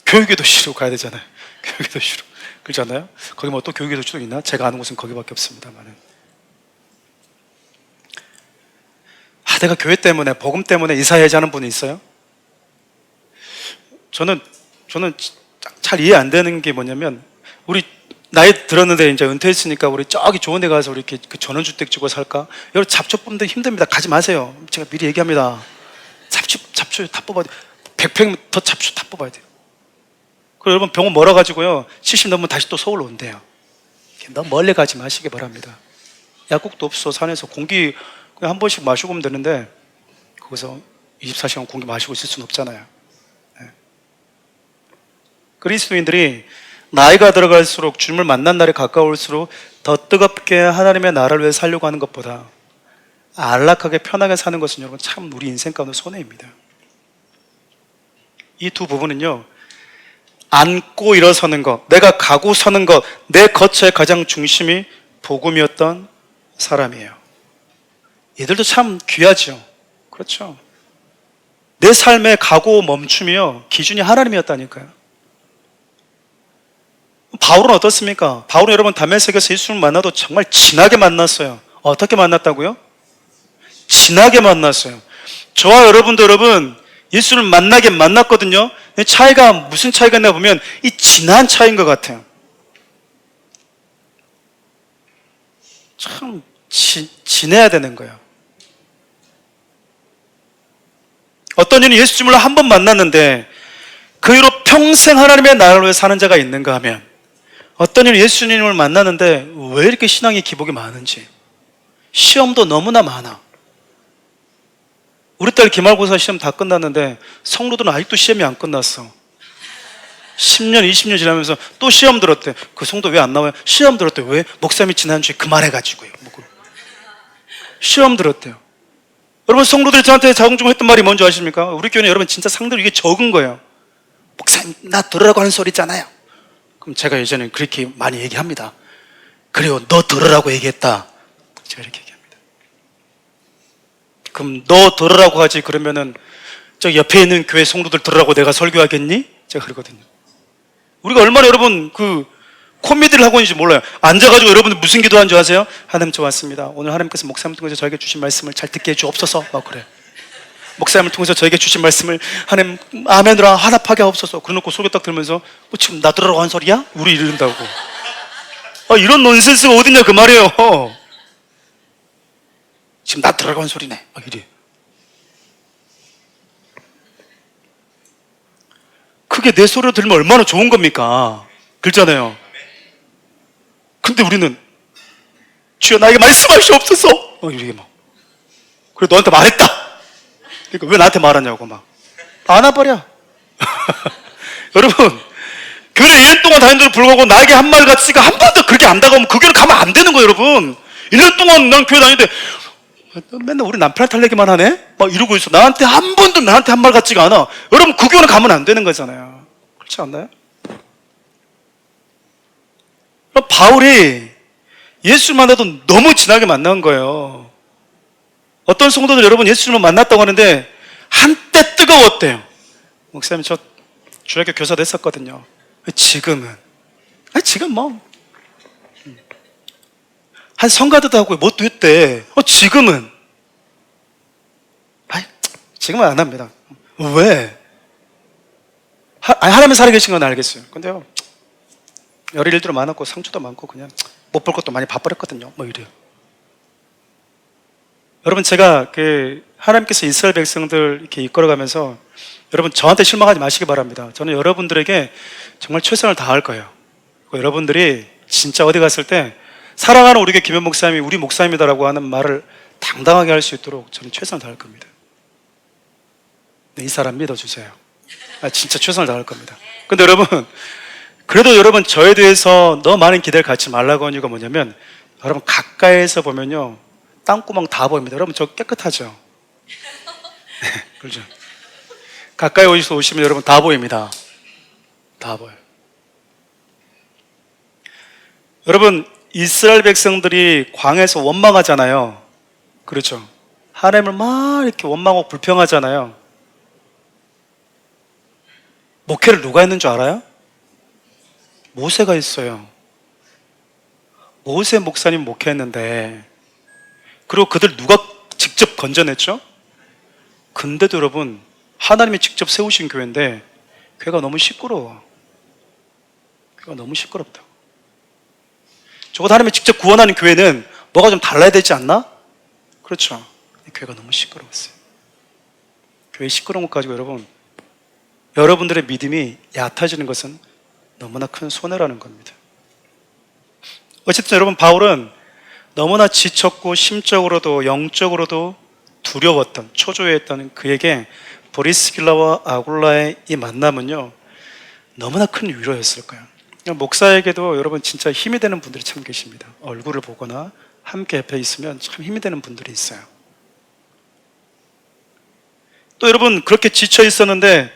교육의 도시로 가야 되잖아요. 교육의 도시로. 그렇지 않나요? 거기 뭐 또 교육의 도시도 있나? 제가 아는 곳은 거기밖에 없습니다만은. 내가 교회 때문에, 복음 때문에 이사해야지 하는 분이 있어요? 저는 잘 이해 안 되는 게 뭐냐면, 우리 나이 들었는데 이제 은퇴했으니까 우리 저기 좋은 데 가서 우리 이렇게 그 전원주택 지고 살까? 여러분, 잡초분들 힘듭니다. 가지 마세요. 제가 미리 얘기합니다. 잡초 다 뽑아야 돼요. 100평 잡초 다 뽑아야 돼요. 그리고 여러분, 병원 멀어가지고요, 70 넘으면 다시 또 서울로 온대요. 너무 멀리 가지 마시기 바랍니다. 약국도 없어. 산에서 공기 그냥 한 번씩 마시고 오면 되는데, 거기서 24시간 공기 마시고 있을 수는 없잖아요. 네. 그리스도인들이 나이가 들어갈수록, 주님을 만난 날이 가까울수록 더 뜨겁게 하나님의 나라를 위해 살려고 하는 것보다 안락하게 편하게 사는 것은 여러분 참 우리 인생 가운데 손해입니다. 이 두 부분은요, 앉고 일어서는 것, 내가 가고 서는 것, 내 거처의 가장 중심이 복음이었던 사람이에요. 이들도 참 귀하죠. 그렇죠. 내 삶의 가고 멈춤이요, 기준이 하나님이었다니까요. 바울은 어떻습니까? 바울은 여러분 다메섹에서 예수를 만나도 정말 진하게 만났어요. 어떻게 만났다고요? 진하게 만났어요. 저와 여러분도 여러분 예수를 만나게 만났거든요. 차이가 무슨 차이가 있나 보면 이 진한 차이인 것 같아요. 참 진해야 되는 거예요. 어떤 이는 예수님을 한 번 만났는데 그 이후로 평생 하나님의 나라를 위해 사는 자가 있는가 하면, 어떤 이는 예수님을 만났는데 왜 이렇게 신앙의 기복이 많은지, 시험도 너무나 많아. 우리 딸 기말고사 시험 다 끝났는데 성도들은 아직도 시험이 안 끝났어. 10년, 20년 지나면서 또 시험 들었대. 그 성도 왜 안 나와요? 시험 들었대. 왜? 목사님이 지난주에 그 말 해가지고요. 시험 들었대요. 여러분, 성도들이 저한테 자궁종 했던 말이 뭔지 아십니까? 우리 교회는 여러분 진짜 상대로 이게 적은 거예요. 목사님, 나 들으라고 하는 소리 있잖아요. 그럼 제가 예전에 그렇게 많이 얘기합니다. 그래요, 너 들으라고 얘기했다. 제가 이렇게 얘기합니다. 그럼 너 들으라고 하지, 그러면은 저 옆에 있는 교회 성도들 들으라고 내가 설교하겠니? 제가 그러거든요. 우리가 얼마나 여러분 코미디를 하고 있는지 몰라요. 앉아가지고 여러분들 무슨 기도하는 줄 아세요? 하나님, 저 왔습니다. 오늘 하나님께서 목사님을 통해서 저에게 주신 말씀을 잘 듣게 해주옵소서. 막 그래. 목사님을 통해서 저에게 주신 말씀을 하나님 아멘으로 화답하게 하옵소서. 그러놓고 소리 딱 들으면서 지금 나 들으라고 한 소리야? 우리 이런다고. 이런 논센스가 어딨냐 그 말이에요. 지금 나 들으라고 한 소리네. 이래. 그게 내 소리로 들으면 얼마나 좋은 겁니까? 그렇잖아요. 근데 우리는 주여 나에게 말씀하시옵소서. 이렇게 막. 그래, 너한테 말했다. 그러니까 왜 나한테 말하냐고 막 안아버려. 여러분, 교회 1년 동안 다니는데도 불구하고 나에게 한 말 같으니까 한 번도 그렇게 안 다가오면 그 교회를 가면 안 되는 거예요. 여러분, 1년 동안 난 교회 다니는데 맨날 우리 남편한테 할 얘기만 하네? 막 이러고 있어. 나한테 한 말 같지가 않아. 여러분, 그 교회는 가면 안 되는 거잖아요. 그렇지 않나요? 바울이 예수를 만나도 너무 진하게 만난 거예요. 어떤 성도들 여러분 예수님을 만났다고 하는데 한때 뜨거웠대요. 목사님, 저 주일학교 교사도 했었거든요. 지금은 지금 한 성가대도 하고 뭣도 했대. 지금은 지금은 안 합니다. 왜? 하나님 살아계신 건 알겠어요. 근데요, 여러 일들도 많았고 상처도 많고 그냥 못 볼 것도 많이 바빠렸거든요. 이래요. 여러분, 제가 하나님께서 이스라엘 백성들 이렇게 이끌어가면서 여러분 저한테 실망하지 마시기 바랍니다. 저는 여러분들에게 정말 최선을 다할 거예요. 여러분들이 진짜 어디 갔을 때 사랑하는 우리 교회 김현 목사님이 우리 목사님이다라고 하는 말을 당당하게 할 수 있도록 저는 최선을 다할 겁니다. 이 사람 믿어주세요. 진짜 최선을 다할 겁니다. 근데 여러분, 그래도 여러분 저에 대해서 너무 많은 기대를 갖지 말라고 하는 이유가 뭐냐면, 여러분 가까이에서 보면요 땅구멍 다 보입니다. 여러분 저 깨끗하죠? 그렇죠? 가까이 오시면 여러분 다 보입니다. 다 보여요. 여러분 이스라엘 백성들이 광야에서 원망하잖아요. 그렇죠? 하나님을 막 이렇게 원망하고 불평하잖아요. 목회를 누가 했는 줄 알아요? 모세가 했어요. 모세 목사님 목회했는데, 그리고 그들 누가 직접 건져냈죠? 근데도 여러분 하나님이 직접 세우신 교회인데 교회가 너무 시끄러워. 교회가 너무 시끄럽다. 적어도 하나님이 직접 구원하는 교회는 뭐가 좀 달라야 되지 않나? 그렇죠. 교회가 너무 시끄러웠어요. 교회 시끄러운 것 가지고 여러분들의 믿음이 얕아지는 것은 너무나 큰 손해라는 겁니다. 어쨌든 여러분 바울은 너무나 지쳤고 심적으로도 영적으로도 두려웠던, 초조해했던 그에게 브리스길라와 아굴라의 이 만남은요 너무나 큰 위로였을 거예요. 목사에게도 여러분 진짜 힘이 되는 분들이 참 계십니다. 얼굴을 보거나 함께 옆에 있으면 참 힘이 되는 분들이 있어요. 또 여러분 그렇게 지쳐 있었는데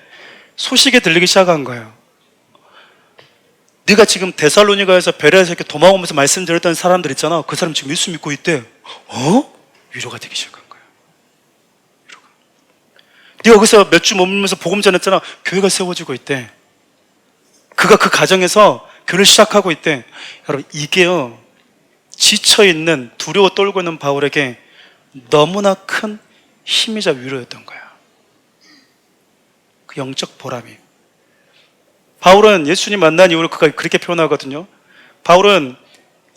소식이 들리기 시작한 거예요. 네가 지금 데살로니가에서 베레아에서 이렇게 도망오면서 말씀드렸던 사람들 있잖아. 그 사람 지금 예수 믿고 있대. 위로가 되기 시작한 거예요. 위로가. 네가 거기서 몇 주 머물면서 복음 전했잖아. 교회가 세워지고 있대. 그가 그 가정에서 교회를 시작하고 있대. 여러분 이게요 지쳐있는, 두려워 떨고 있는 바울에게 너무나 큰 힘이자 위로였던 거야. 그 영적 보람이. 바울은 예수님 만난 이후로 그가 그렇게 표현하거든요. 바울은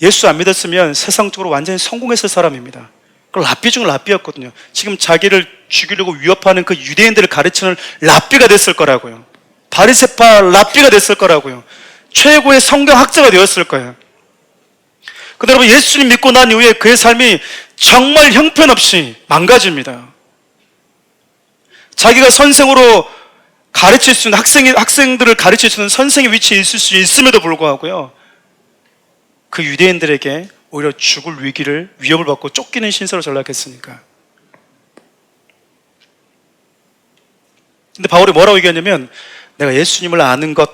예수 안 믿었으면 세상적으로 완전히 성공했을 사람입니다. 그 랍비 중 랍비였거든요. 지금 자기를 죽이려고 위협하는 그 유대인들을 가르치는 랍비가 됐을 거라고요. 바리새파 랍비가 됐을 거라고요. 최고의 성경학자가 되었을 거예요. 근데 여러분 예수님 믿고 난 이후에 그의 삶이 정말 형편없이 망가집니다. 자기가 선생으로 가르칠 수 있는 학생들을 가르칠 수 있는 선생의 위치에 있을 수 있음에도 불구하고요 그 유대인들에게 오히려 죽을 위협을 받고 쫓기는 신세로 전락했으니까. 근데 바울이 뭐라고 얘기했냐면, 내가 예수님을 아는 것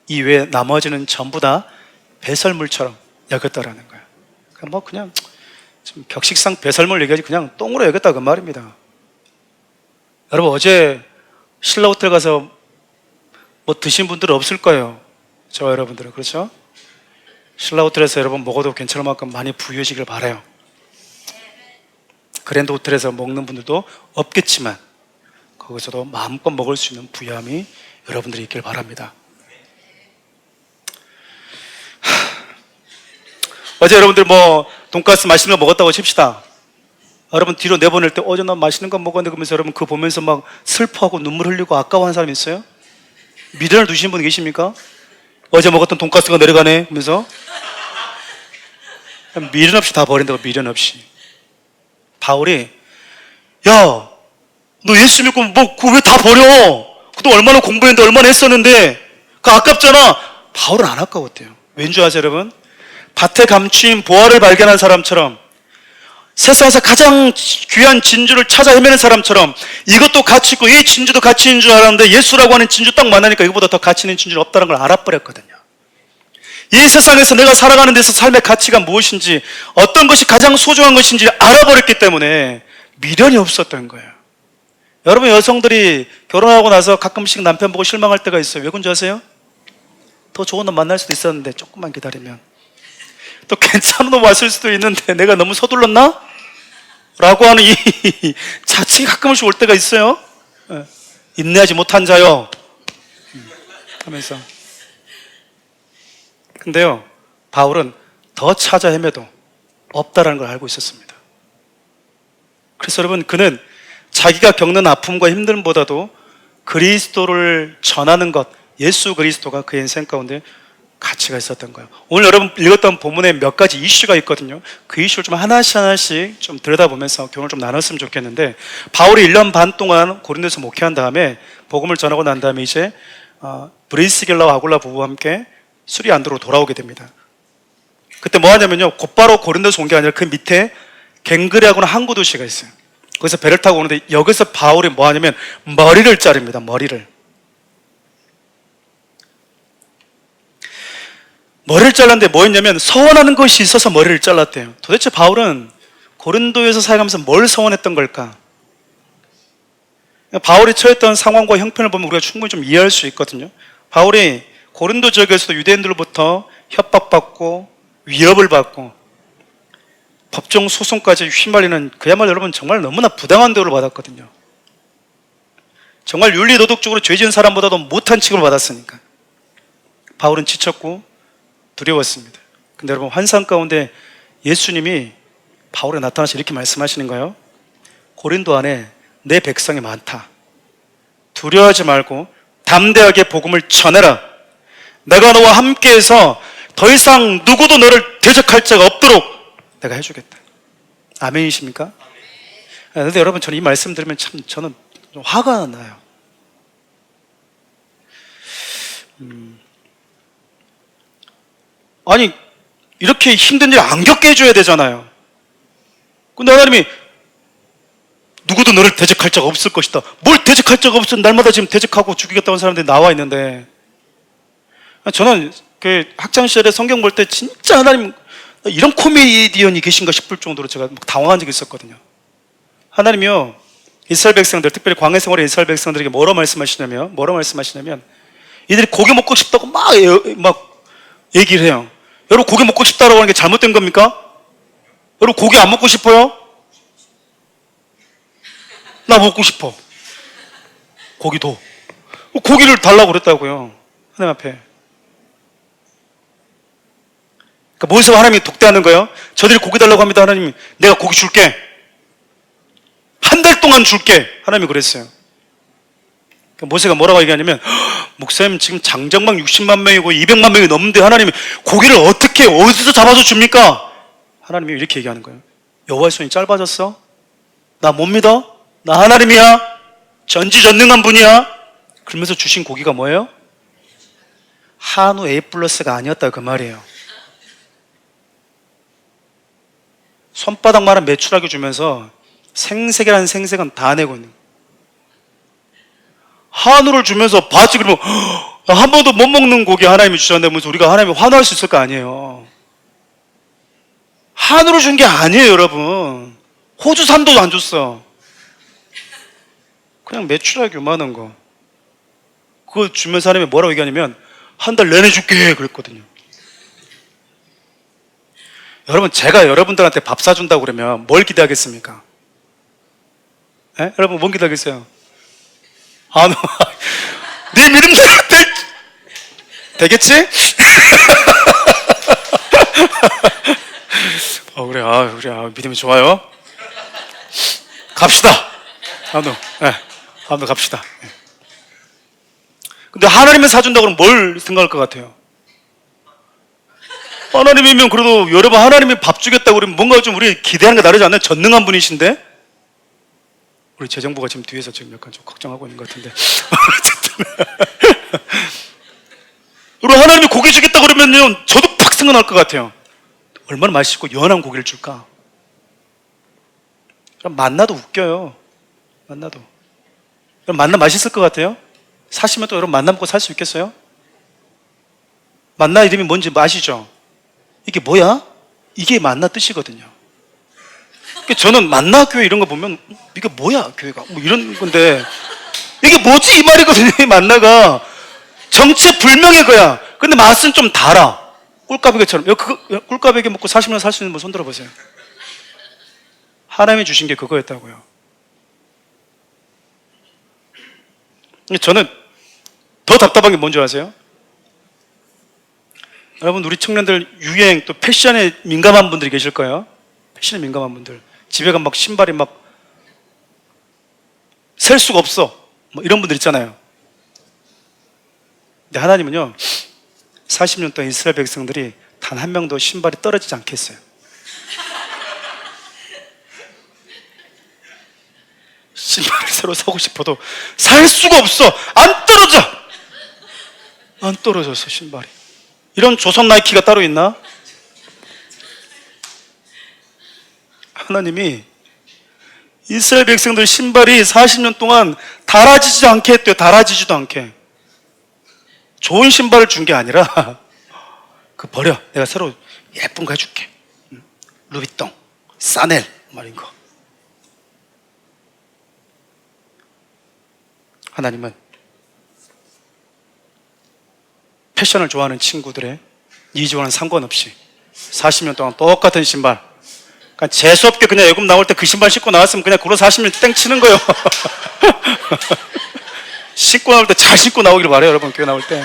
이외에 나머지는 전부 다 배설물처럼 여겼다라는 거야. 그냥 좀 격식상 배설물 얘기하지 그냥 똥으로 여겼다 그 말입니다. 여러분 어제 신라 호텔 가서 뭐 드신 분들은 없을 거예요. 저와 여러분들은. 그렇죠? 신라 호텔에서 여러분 먹어도 괜찮을 만큼 많이 부유해지길 바라요. 그랜드 호텔에서 먹는 분들도 없겠지만 거기서도 마음껏 먹을 수 있는 부유함이 여러분들이 있길 바랍니다. 어제 여러분들 뭐 돈가스 맛있는 거 먹었다고 칩시다. 여러분 뒤로 내보낼 때 어제 나 맛있는 거 먹었는데 그러면서 여러분 그거 보면서 막 슬퍼하고 눈물 흘리고 아까워하는 사람 있어요? 미련을 두신 분 계십니까? 어제 먹었던 돈가스가 내려가네 하면서 미련 없이 다 버린다고. 미련 없이. 바울이 야 너 예수 믿고 뭐 그거 왜 다 버려? 그도 얼마나 공부했는데 얼마나 했었는데 그거 아깝잖아. 바울은 안 아까웠대요. 왠지 아세요 여러분? 밭에 감추인 보화를 발견한 사람처럼, 세상에서 가장 귀한 진주를 찾아 헤매는 사람처럼 이것도 가치 있고 이 진주도 가치 있는 줄 알았는데 예수라고 하는 진주 딱 만나니까 이거보다 더 가치 있는 진주는 없다는 걸 알아버렸거든요. 이 세상에서 내가 살아가는 데서 삶의 가치가 무엇인지, 어떤 것이 가장 소중한 것인지 알아버렸기 때문에 미련이 없었던 거예요. 여러분 여성들이 결혼하고 나서 가끔씩 남편 보고 실망할 때가 있어요. 왜 그런지 아세요? 더 좋은 놈 만날 수도 있었는데 조금만 기다리면 또 괜찮은 놈 왔을 수도 있는데 내가 너무 서둘렀나? 라고 하는 이 자책이 가끔씩 올 때가 있어요. 인내하지 못한 자요 하면서. 근데요 바울은 더 찾아 헤매도 없다라는 걸 알고 있었습니다. 그래서 여러분 그는 자기가 겪는 아픔과 힘듦보다도 그리스도를 전하는 것, 예수 그리스도가 그의 인생 가운데 가치가 있었던 거예요. 오늘 여러분 읽었던 본문에 몇 가지 이슈가 있거든요. 그 이슈를 좀 하나씩 좀 들여다보면서 교훈을 좀 나눴으면 좋겠는데, 바울이 1년 반 동안 고린도에서 목회한 다음에 복음을 전하고 난 다음에 이제 브리스길라와 아굴라 부부와 함께 수리 안드로 돌아오게 됩니다. 그때 뭐 하냐면요, 곧바로 고린도에서 온 게 아니라 그 밑에 갱그레하고는 항구 도시가 있어요. 거기서 배를 타고 오는데 여기서 바울이 뭐 하냐면 머리를 자릅니다. 머리를 잘랐는데 뭐였냐면 서원하는 것이 있어서 머리를 잘랐대요. 도대체 바울은 고린도에서 사역하면서 뭘 서원했던 걸까? 바울이 처했던 상황과 형편을 보면 우리가 충분히 좀 이해할 수 있거든요. 바울이 고린도 지역에서도 유대인들로부터 협박받고 위협을 받고 법정 소송까지 휘말리는, 그야말로 여러분 정말 너무나 부당한 대우를 받았거든요. 정말 윤리도덕적으로 죄 지은 사람보다도 못한 취급을 받았으니까 바울은 지쳤고 두려웠습니다. 근데 여러분, 환상 가운데 예수님이 바울에 나타나서 이렇게 말씀하시는 거예요. 고린도 안에 내 백성이 많다. 두려워하지 말고 담대하게 복음을 전해라. 내가 너와 함께해서 더 이상 누구도 너를 대적할 자가 없도록 내가 해주겠다. 아멘이십니까? 그런데 여러분, 저는 이 말씀 들으면 참 저는 좀 화가 나요. 아니, 이렇게 힘든 일 안 겪게 해줘야 되잖아요. 근데 하나님이 누구도 너를 대적할 자가 없을 것이다. 뭘 대적할 자가 없어? 날마다 지금 대적하고 죽이겠다는 사람들이 나와 있는데, 저는 그 학창시절에 성경 볼 때 진짜 하나님 이런 코미디언이 계신가 싶을 정도로 제가 당황한 적이 있었거든요. 하나님이요, 이스라엘 백성들, 특별히 광야 생활의 이스라엘 백성들에게 뭐라고 말씀하시냐면 이들이 고기 먹고 싶다고 막 얘기를 해요. 여러분, 고기 먹고 싶다고 하는 게 잘못된 겁니까? 여러분, 고기 안 먹고 싶어요? 나 먹고 싶어. 고기도. 고기를 달라고 그랬다고요, 하나님 앞에. 그러니까 모세와 하나님이 독대하는 거예요. 저들이 고기 달라고 합니다. 하나님이 내가 고기 줄게. 한 달 동안 줄게. 하나님이 그랬어요. 그러니까 모세가 뭐라고 얘기하냐면, 목사님 지금 장정막 60만 명이고 200만 명이 넘는데 하나님이 고기를 어떻게 어디서 잡아서 줍니까? 하나님이 이렇게 얘기하는 거예요. 여호와의 손이 짧아졌어? 나 못 믿어? 나 하나님이야. 전지전능한 분이야. 그러면서 주신 고기가 뭐예요? 한우 A 플러스가 아니었다, 그 말이에요. 손바닥만한 메추라기 주면서 생색이라는 생색은 다 내고 있는 거예요. 한우를 주면서 바지, 그러면 한 번도 못 먹는 고기 하나님이 주셨는데 우리가 하나님이 환호할 수 있을 거 아니에요. 한우를 준 게 아니에요, 여러분. 호주산도 안 줬어. 그냥 메추라기 요만한 거. 그거 주면서 하나님이 뭐라고 얘기하냐면 한 달 내내 줄게 그랬거든요. 여러분, 제가 여러분들한테 밥 사준다고 그러면 뭘 기대하겠습니까? 에? 여러분, 뭔 기대하겠어요? 네 믿음대로 되겠지? 그래, 믿음이 좋아요. 갑시다. 한번 갑시다. 근데 하나님이 사준다고 그러면 뭘 생각할 것 같아요? 하나님이면 그래도 여러분, 하나님이 밥 주겠다고 그러면 뭔가 좀 우리 기대하는 게 다르지 않나요? 전능한 분이신데? 우리 재정부가 지금 뒤에서 지금 약간 좀 걱정하고 있는 것 같은데. 그리고 하나님이 고기 주겠다 그러면요, 저도 팍 생각날 것 같아요. 얼마나 맛있고 연한 고기를 줄까? 그럼 만나도 웃겨요. 만나도. 그럼 만나 맛있을 것 같아요? 사시면 또 여러분 만나 먹고 살 수 있겠어요? 만나 이름이 뭔지 아시죠? 이게 뭐야? 이게 만나 뜻이거든요. 저는 만나 교회 이런 거 보면 이게 뭐야 교회가 뭐 이런 건데, 이게 뭐지 이 말이거든요. 이 만나가 정체불명의 거야. 근데 맛은 좀 달아. 꿀까베기처럼. 꿀까베기 먹고 사시면 살 수 있는 분 손 들어보세요. 하나님이 주신 게 그거였다고요. 저는 더 답답한 게 뭔지 아세요? 여러분, 우리 청년들 유행 또 패션에 민감한 분들이 계실 거예요. 패션에 민감한 분들, 집에 가면 막 신발이 막 셀 수가 없어, 뭐 이런 분들 있잖아요. 근데 하나님은요, 40년 동안 이스라엘 백성들이 단 한 명도 신발이 떨어지지 않게 했어요. 신발을 새로 사고 싶어도 살 수가 없어. 안 떨어져. 안 떨어졌어, 신발이. 이런 조선 나이키가 따로 있나? 하나님이 이스라엘 백성들 신발이 40년 동안 닳아지지도 않게 했대요. 닳아지지도 않게. 좋은 신발을 준 게 아니라 그 버려. 내가 새로 예쁜 거 해줄게. 루비통, 사넬 말인 거. 하나님은 패션을 좋아하는 친구들의 니즈와는 상관없이 40년 동안 똑같은 신발, 그러니까 재수없게 그냥 예금 나올 때 그 신발 신고 나왔으면 그냥 그로 40년 땡 치는 거예요. 신고 나올 때 잘 신고 나오기를 바래요. 여러분, 교회 나올 때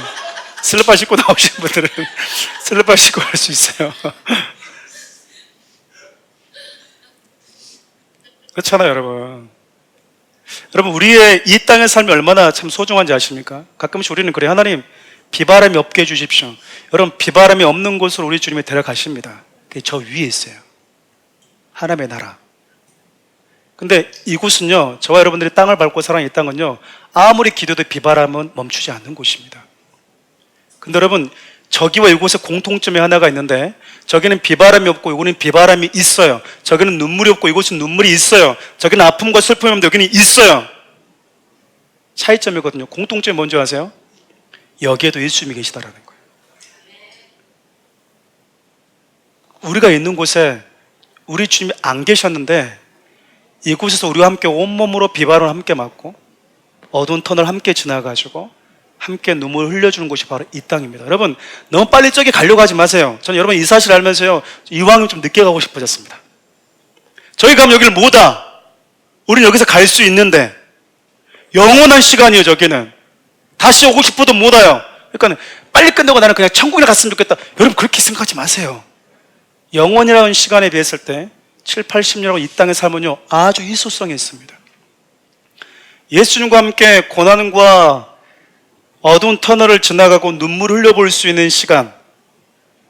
슬리퍼 신고 나오시는 분들은 슬리퍼 신고 할 수 있어요. 그렇잖아요, 여러분. 여러분, 우리의 이 땅의 삶이 얼마나 참 소중한지 아십니까? 가끔씩 우리는 그래요. 하나님, 비바람이 없게 해주십시오. 여러분, 비바람이 없는 곳으로 우리 주님이 데려가십니다. 그게 저 위에 있어요. 하나님의 나라. 근데 이곳은요, 저와 여러분들이 땅을 밟고 살아가는 이 땅은요, 아무리 기도도 비바람은 멈추지 않는 곳입니다. 근데 여러분, 저기와 이곳에 공통점이 하나가 있는데, 저기는 비바람이 없고 이곳은 비바람이 있어요. 저기는 눈물이 없고 이곳은 눈물이 있어요. 저기는 아픔과 슬픔이 없는데 여기는 있어요. 차이점이거든요. 공통점이 뭔지 아세요? 여기에도 예수님이 계시다라는 거예요. 우리가 있는 곳에 우리 주님이 안 계셨는데, 이곳에서 우리와 함께 온몸으로 비바람을 함께 맞고 어두운 터널을 함께 지나가지고 함께 눈물을 흘려주는 곳이 바로 이 땅입니다. 여러분, 너무 빨리 저기 가려고 하지 마세요. 저는 여러분 이 사실 알면서요, 이왕이면 좀 늦게 가고 싶어졌습니다. 저기 가면 여기를 못 와. 우리는 여기서 갈 수 있는데 영원한 시간이에요. 저기는 다시 오고 싶어도 못 와요. 그러니까 빨리 끝내고 나는 그냥 천국에 갔으면 좋겠다. 여러분, 그렇게 생각하지 마세요. 영원이라는 시간에 비했을 때 7, 80년하고 이 땅의 삶은요, 아주 희소성이 있습니다. 예수님과 함께 고난과 어두운 터널을 지나가고 눈물을 흘려볼 수 있는 시간,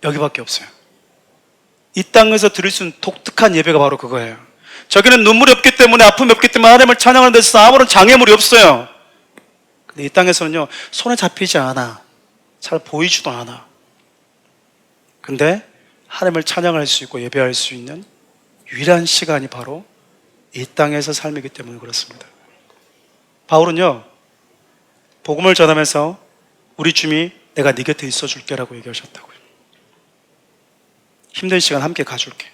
여기밖에 없어요. 이 땅에서 드릴 수 있는 독특한 예배가 바로 그거예요. 저기는 눈물이 없기 때문에, 아픔이 없기 때문에 하나님을 찬양하는 데서 아무런 장애물이 없어요. 근데 이 땅에서는요, 손에 잡히지 않아. 잘 보이지도 않아. 근데 하나님을 찬양할 수 있고 예배할 수 있는 유일한 시간이 바로 이 땅에서 삶이기 때문에 그렇습니다. 바울은요, 복음을 전하면서 우리 주님이 내가 네 곁에 있어 줄게라고 얘기하셨다고요. 힘든 시간 함께 가줄게.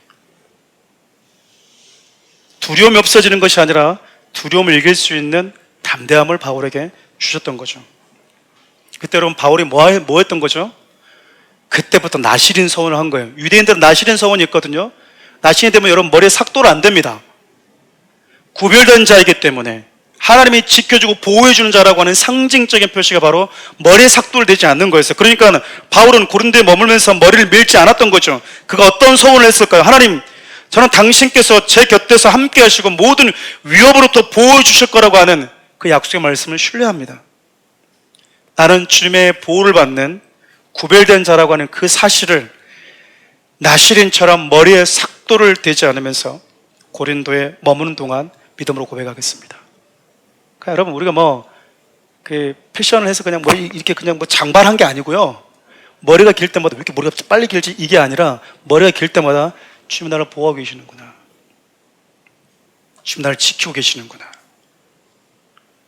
두려움이 없어지는 것이 아니라 두려움을 이길 수 있는 담대함을 바울에게 주셨던 거죠. 그때 여러분, 바울이 뭐 했던 거죠? 그때부터 나시린 서원을 한 거예요. 유대인들은 나시린 서원이 있거든요. 나시린이 되면 여러분 머리에 삭도를 안 됩니다. 구별된 자이기 때문에 하나님이 지켜주고 보호해주는 자라고 하는 상징적인 표시가 바로 머리에 삭도를 대지 않는 거였어요. 그러니까 바울은 고린도에 머물면서 머리를 밀지 않았던 거죠. 그가 어떤 소원을 했을까요? 하나님, 저는 당신께서 제 곁에서 함께 하시고 모든 위협으로부터 보호해 주실 거라고 하는 그 약속의 말씀을 신뢰합니다. 나는 주님의 보호를 받는 구별된 자라고 하는 그 사실을 나시린처럼 머리에 삭도를 대지 않으면서 고린도에 머무는 동안 믿음으로 고백하겠습니다. 그러니까 여러분, 우리가 패션을 해서 그냥 머리 이렇게 그냥 장발한 게 아니고요. 머리가 길 때마다 왜 이렇게 머리가 빨리 길지? 이게 아니라 머리가 길 때마다 주님 나를 보호하고 계시는구나. 주님 나를 지키고 계시는구나.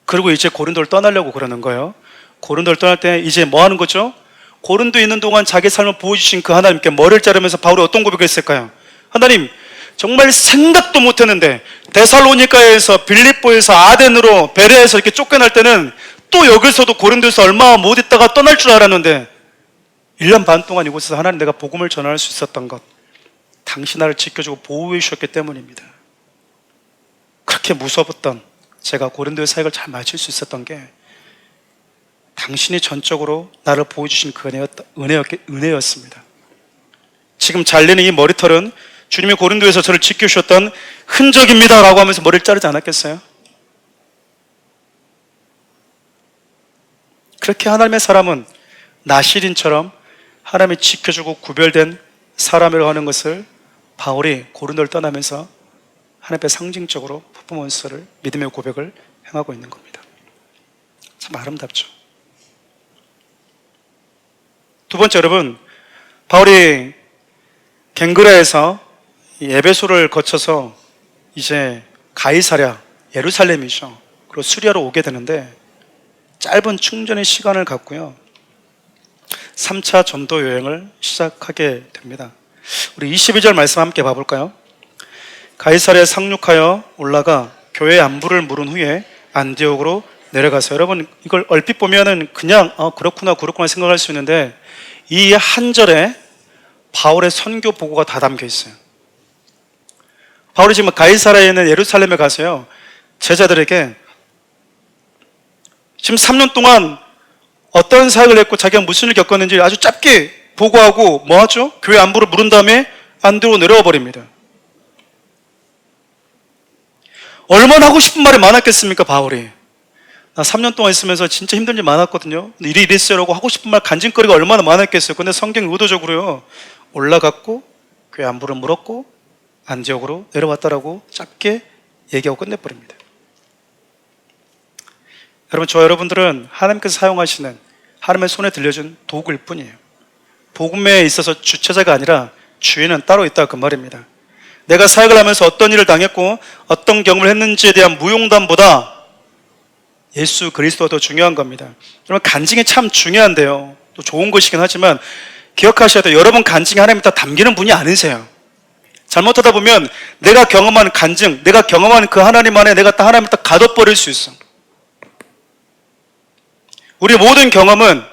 그리고 이제 고린도를 떠나려고 그러는 거예요. 고린도를 떠날 때 이제 뭐 하는 거죠? 고린도에 있는 동안 자기 삶을 보여주신 그 하나님께 머리를 자르면서 바울이 어떤 고백을 했을까요? 하나님, 정말 생각도 못했는데 데살로니가에서, 빌립보에서, 아덴으로, 베레에서 이렇게 쫓겨날 때는 또 여기서도 고린도에서 얼마 못 있다가 떠날 줄 알았는데 1년 반 동안 이곳에서 하나님 내가 복음을 전할 수 있었던 것, 당신 나를 지켜주고 보호해 주셨기 때문입니다. 그렇게 무서웠던 제가 고린도의 사역을 잘 마칠 수 있었던 게 당신이 전적으로 나를 보여주신 그 은혜였습니다. 지금 잘리는 이 머리털은 주님이 고린도에서 저를 지켜주셨던 흔적입니다 라고 하면서 머리를 자르지 않았겠어요? 그렇게 하나님의 사람은 나시린처럼 하나님이 지켜주고 구별된 사람이라고 하는 것을 바울이 고린도를 떠나면서 하나님 앞에 상징적으로 퍼포먼스를, 믿음의 고백을 행하고 있는 겁니다. 참 아름답죠. 두 번째, 여러분, 바울이 갱그라에서 에베소를 거쳐서 이제 가이사랴, 예루살렘이죠. 그리고 수리아로 오게 되는데 짧은 충전의 시간을 갖고요, 3차 전도 여행을 시작하게 됩니다. 우리 22절 말씀 함께 봐볼까요? 가이사랴에 상륙하여 올라가 교회 안부를 물은 후에 안디옥으로 내려가서, 여러분 이걸 얼핏 보면은 그냥 그렇구나 생각할 수 있는데 이 한 절에 바울의 선교 보고가 다 담겨 있어요. 바울이 지금 가이사랴에 있는 예루살렘에 가서요, 제자들에게 지금 3년 동안 어떤 사역을 했고 자기가 무슨 일을 겪었는지 아주 짧게 보고하고 뭐 하죠? 교회 안부를 물은 다음에 안디옥으로 내려와 버립니다. 얼마나 하고 싶은 말이 많았겠습니까, 바울이. 나 3년 동안 있으면서 진짜 힘든 일 많았거든요. 일이 이랬어요라고 하고 싶은 말, 간증거리가 얼마나 많았겠어요. 근데 성경이 의도적으로요, 올라갔고 교회 안부를 물었고 안디옥으로 내려왔다라고 짧게 얘기하고 끝내버립니다. 여러분, 저와 여러분들은 하나님께서 사용하시는, 하나님의 손에 들려준 도구일 뿐이에요. 복음에 있어서 주체자가 아니라 주인은 따로 있다, 그 말입니다. 내가 사역을 하면서 어떤 일을 당했고 어떤 경험을 했는지에 대한 무용담보다 예수 그리스도가 더 중요한 겁니다. 여러분, 간증이 참 중요한데요, 또 좋은 것이긴 하지만 기억하셔야 돼요. 여러분 간증이 하나님이 다 담기는 분이 아니세요. 잘못하다 보면 내가 경험한 간증, 내가 경험한 그 하나님 안에 내가 딱 하나님을 딱 가둬버릴 수 있어. 우리 모든 경험은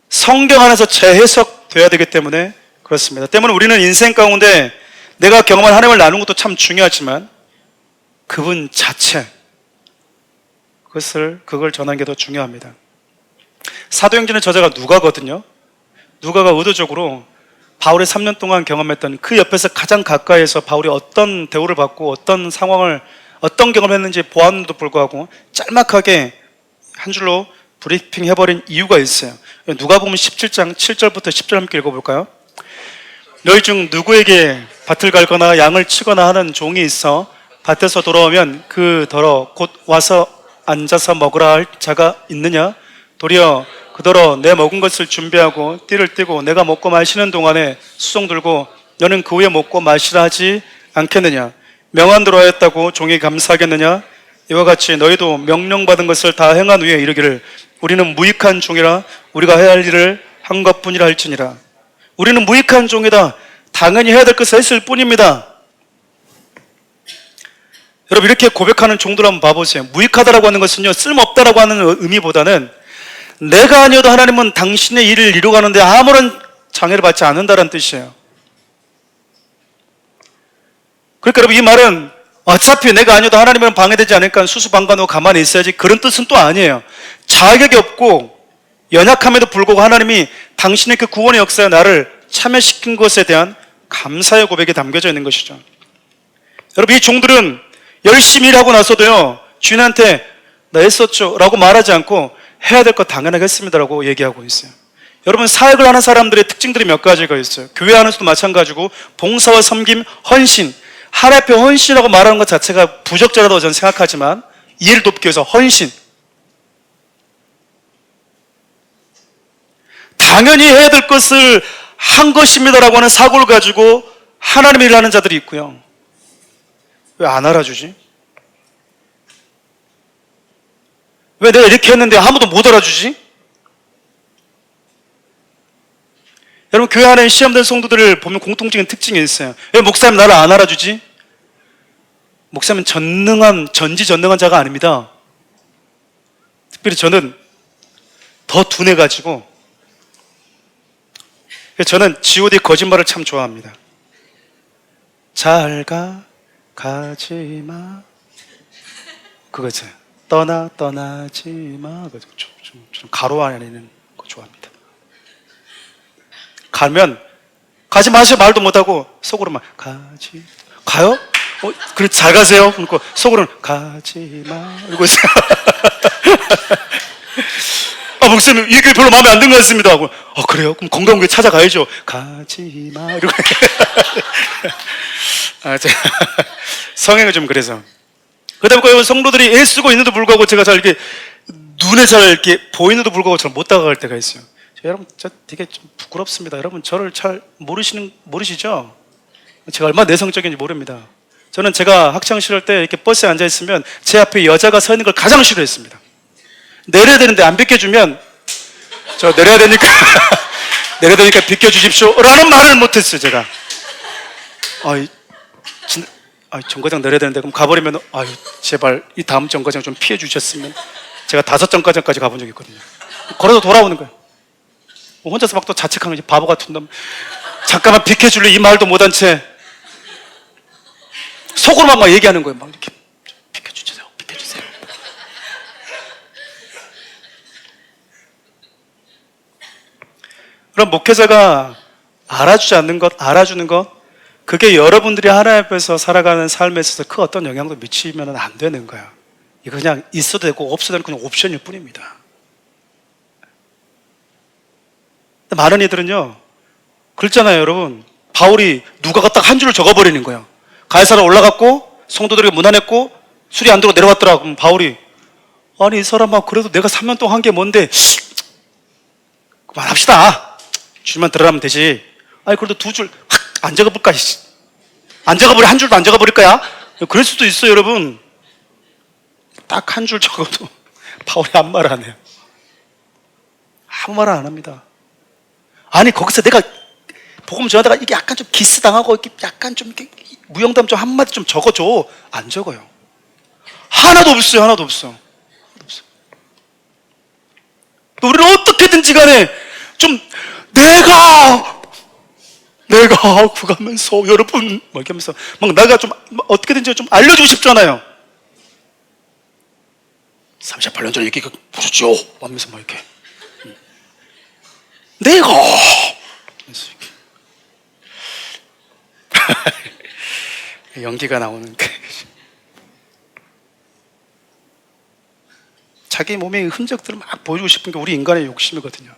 성경 안에서 재해석돼야 되기 때문에 그렇습니다. 때문에 우리는 인생 가운데 내가 경험한 하나님을 나누는 것도 참 중요하지만 그분 자체, 그걸 전하는 게 더 중요합니다. 사도행전의 저자가 누가거든요. 누가가 의도적으로 바울이 3년 동안 경험했던 그 옆에서 가장 가까이에서 바울이 어떤 대우를 받고 어떤 상황을, 어떤 경험을 했는지 보았는데도 불구하고 짤막하게 한 줄로 브리핑 해버린 이유가 있어요. 누가복음 17장 7절부터 10절 함께 읽어볼까요? 너희 중 누구에게 밭을 갈거나 양을 치거나 하는 종이 있어 밭에서 돌아오면 그 더러 곧 와서 앉아서 먹으라 할 자가 있느냐? 도리어 그더러 내 먹은 것을 준비하고 띠를 띠고 내가 먹고 마시는 동안에 수송 들고 너는 그 후에 먹고 마시라 하지 않겠느냐? 명한대로 하였다고 종이 감사하겠느냐? 이와 같이 너희도 명령받은 것을 다 행한 후에 이르기를 우리는 무익한 종이라 우리가 해야 할 일을 한 것뿐이라 할지니라. 우리는 무익한 종이다. 당연히 해야 될 것을 했을 뿐입니다. 여러분, 이렇게 고백하는 종들 한번 봐보세요. 무익하다라고 하는 것은요, 쓸모없다라고 하는 의미보다는 내가 아니어도 하나님은 당신의 일을 이루어가는데 아무런 장애를 받지 않는다는 뜻이에요. 그러니까 여러분, 이 말은 어차피 내가 아니어도 하나님은 방해되지 않으니까 수수방관하고 가만히 있어야지, 그런 뜻은 또 아니에요. 자격이 없고 연약함에도 불구하고 하나님이 당신의 그 구원의 역사에 나를 참여시킨 것에 대한 감사의 고백이 담겨져 있는 것이죠. 여러분, 이 종들은 열심히 일하고 나서도요, 주인한테 나 했었죠 라고 말하지 않고 해야 될 것 당연하게 했습니다 라고 얘기하고 있어요. 여러분, 사역을 하는 사람들의 특징들이 몇 가지가 있어요. 교회 안에서도 마찬가지고 봉사와 섬김, 헌신, 하나님 앞에 헌신이라고 말하는 것 자체가 부적절하다고 저는 생각하지만 이해를 돕기 위해서 헌신, 당연히 해야 될 것을 한 것입니다라고 하는 사고를 가지고 하나님의 일을 하는 자들이 있고요. 왜 안 알아주지? 왜 내가 이렇게 했는데 아무도 못 알아주지? 여러분, 교회 안에 시험된 성도들을 보면 공통적인 특징이 있어요. 왜 목사님 나를 안 알아주지? 목사님은 전지전능한 자가 아닙니다. 특별히 저는 더 둔해가지고, 저는 G.O.D 거짓말을 참 좋아합니다. 잘 가지마, 그거 있어요. 떠나지마, 좀 가로 안에 있는 거 좋아합니다. 가면 가지 마세요 말도 못하고 속으로만 가요? 그래 잘 가세요. 그리고 속으로는 가지마 이러고 있어요. 목사님 이게 별로 마음에 안 드는 것 같습니다 하고, 그래요? 그럼 건강하게 찾아가야죠. 가지마 이러고. 성행은 좀 그래서 그러다 보니까 성도들이 애쓰고 있는데도 불구하고 제가 잘 이렇게 눈에 잘 이렇게 보이는데도 불구하고 잘 못 다가갈 때가 있어요. 여러분, 저 되게 좀 부끄럽습니다. 여러분, 저를 잘 모르시죠? 제가 얼마나 내성적인지 모릅니다. 저는 제가 학창 시절 때 이렇게 버스에 앉아 있으면 제 앞에 여자가 서 있는 걸 가장 싫어했습니다. 내려야 되는데 안 비켜주면 저 내려야 되니까 내려야 되니까 비켜주십시오 라는 말을 못했어요. 제가 정거장 내려야 되는데 그럼 가버리면 제발 이 다음 정거장 좀 피해 주셨으면. 제가 5정거장까지 가본 적이 있거든요. 걸어서 돌아오는 거예요. 혼자서 막 또 자책하는 거지. 바보 같은 놈. 잠깐만 비켜줄래 이 말도 못한 채 속으로만 막 얘기하는 거예요. 막 이렇게 비켜주세요, 비켜주세요. 그럼 목회자가 알아주는 것, 그게 여러분들이 하나님 앞에서 살아가는 삶에 있어서 그 어떤 영향도 미치면 안 되는 거야. 이거 그냥 있어도 되고 없어도 되는 그냥 옵션일 뿐입니다. 많은 이들은요, 그렇잖아요, 여러분. 바울이 누가가 딱 한 줄을 적어버리는 거예요. 가이사랴 올라갔고 성도들에게 문안했고 술이 안 들고 내려왔더라. 그럼 바울이 아니 이 사람아 그래도 내가 3년 동안 한 게 뭔데 그만합시다. 줄만 들어가면 되지. 아니 그래도 2줄 안 적어볼까? 안 적어버려. 한 줄도 안 적어버릴 거야? 그럴 수도 있어요, 여러분. 딱 한 줄 적어도 바울이 아무 말 안 해요. 아무 말 안 합니다. 아니 거기서 내가 복음 전하다가 이게 약간 좀 기스당하고 이렇게 약간 좀 이렇게 무용담 좀 한마디 좀 적어줘. 안 적어요. 하나도 없어요. 하나도 없어. 또 우리는 어떻게든지 간에 좀 내가 구가면서 여러분 막 이렇게 하면서 막 내가 좀 어떻게든지 좀 알려주고 싶잖아요. 38년 전에 이렇게 보셨죠? 하면서 막 이렇게 내가 연기가 나오는 자기 몸의 흔적들을 막 보여주고 싶은 게 우리 인간의 욕심이거든요.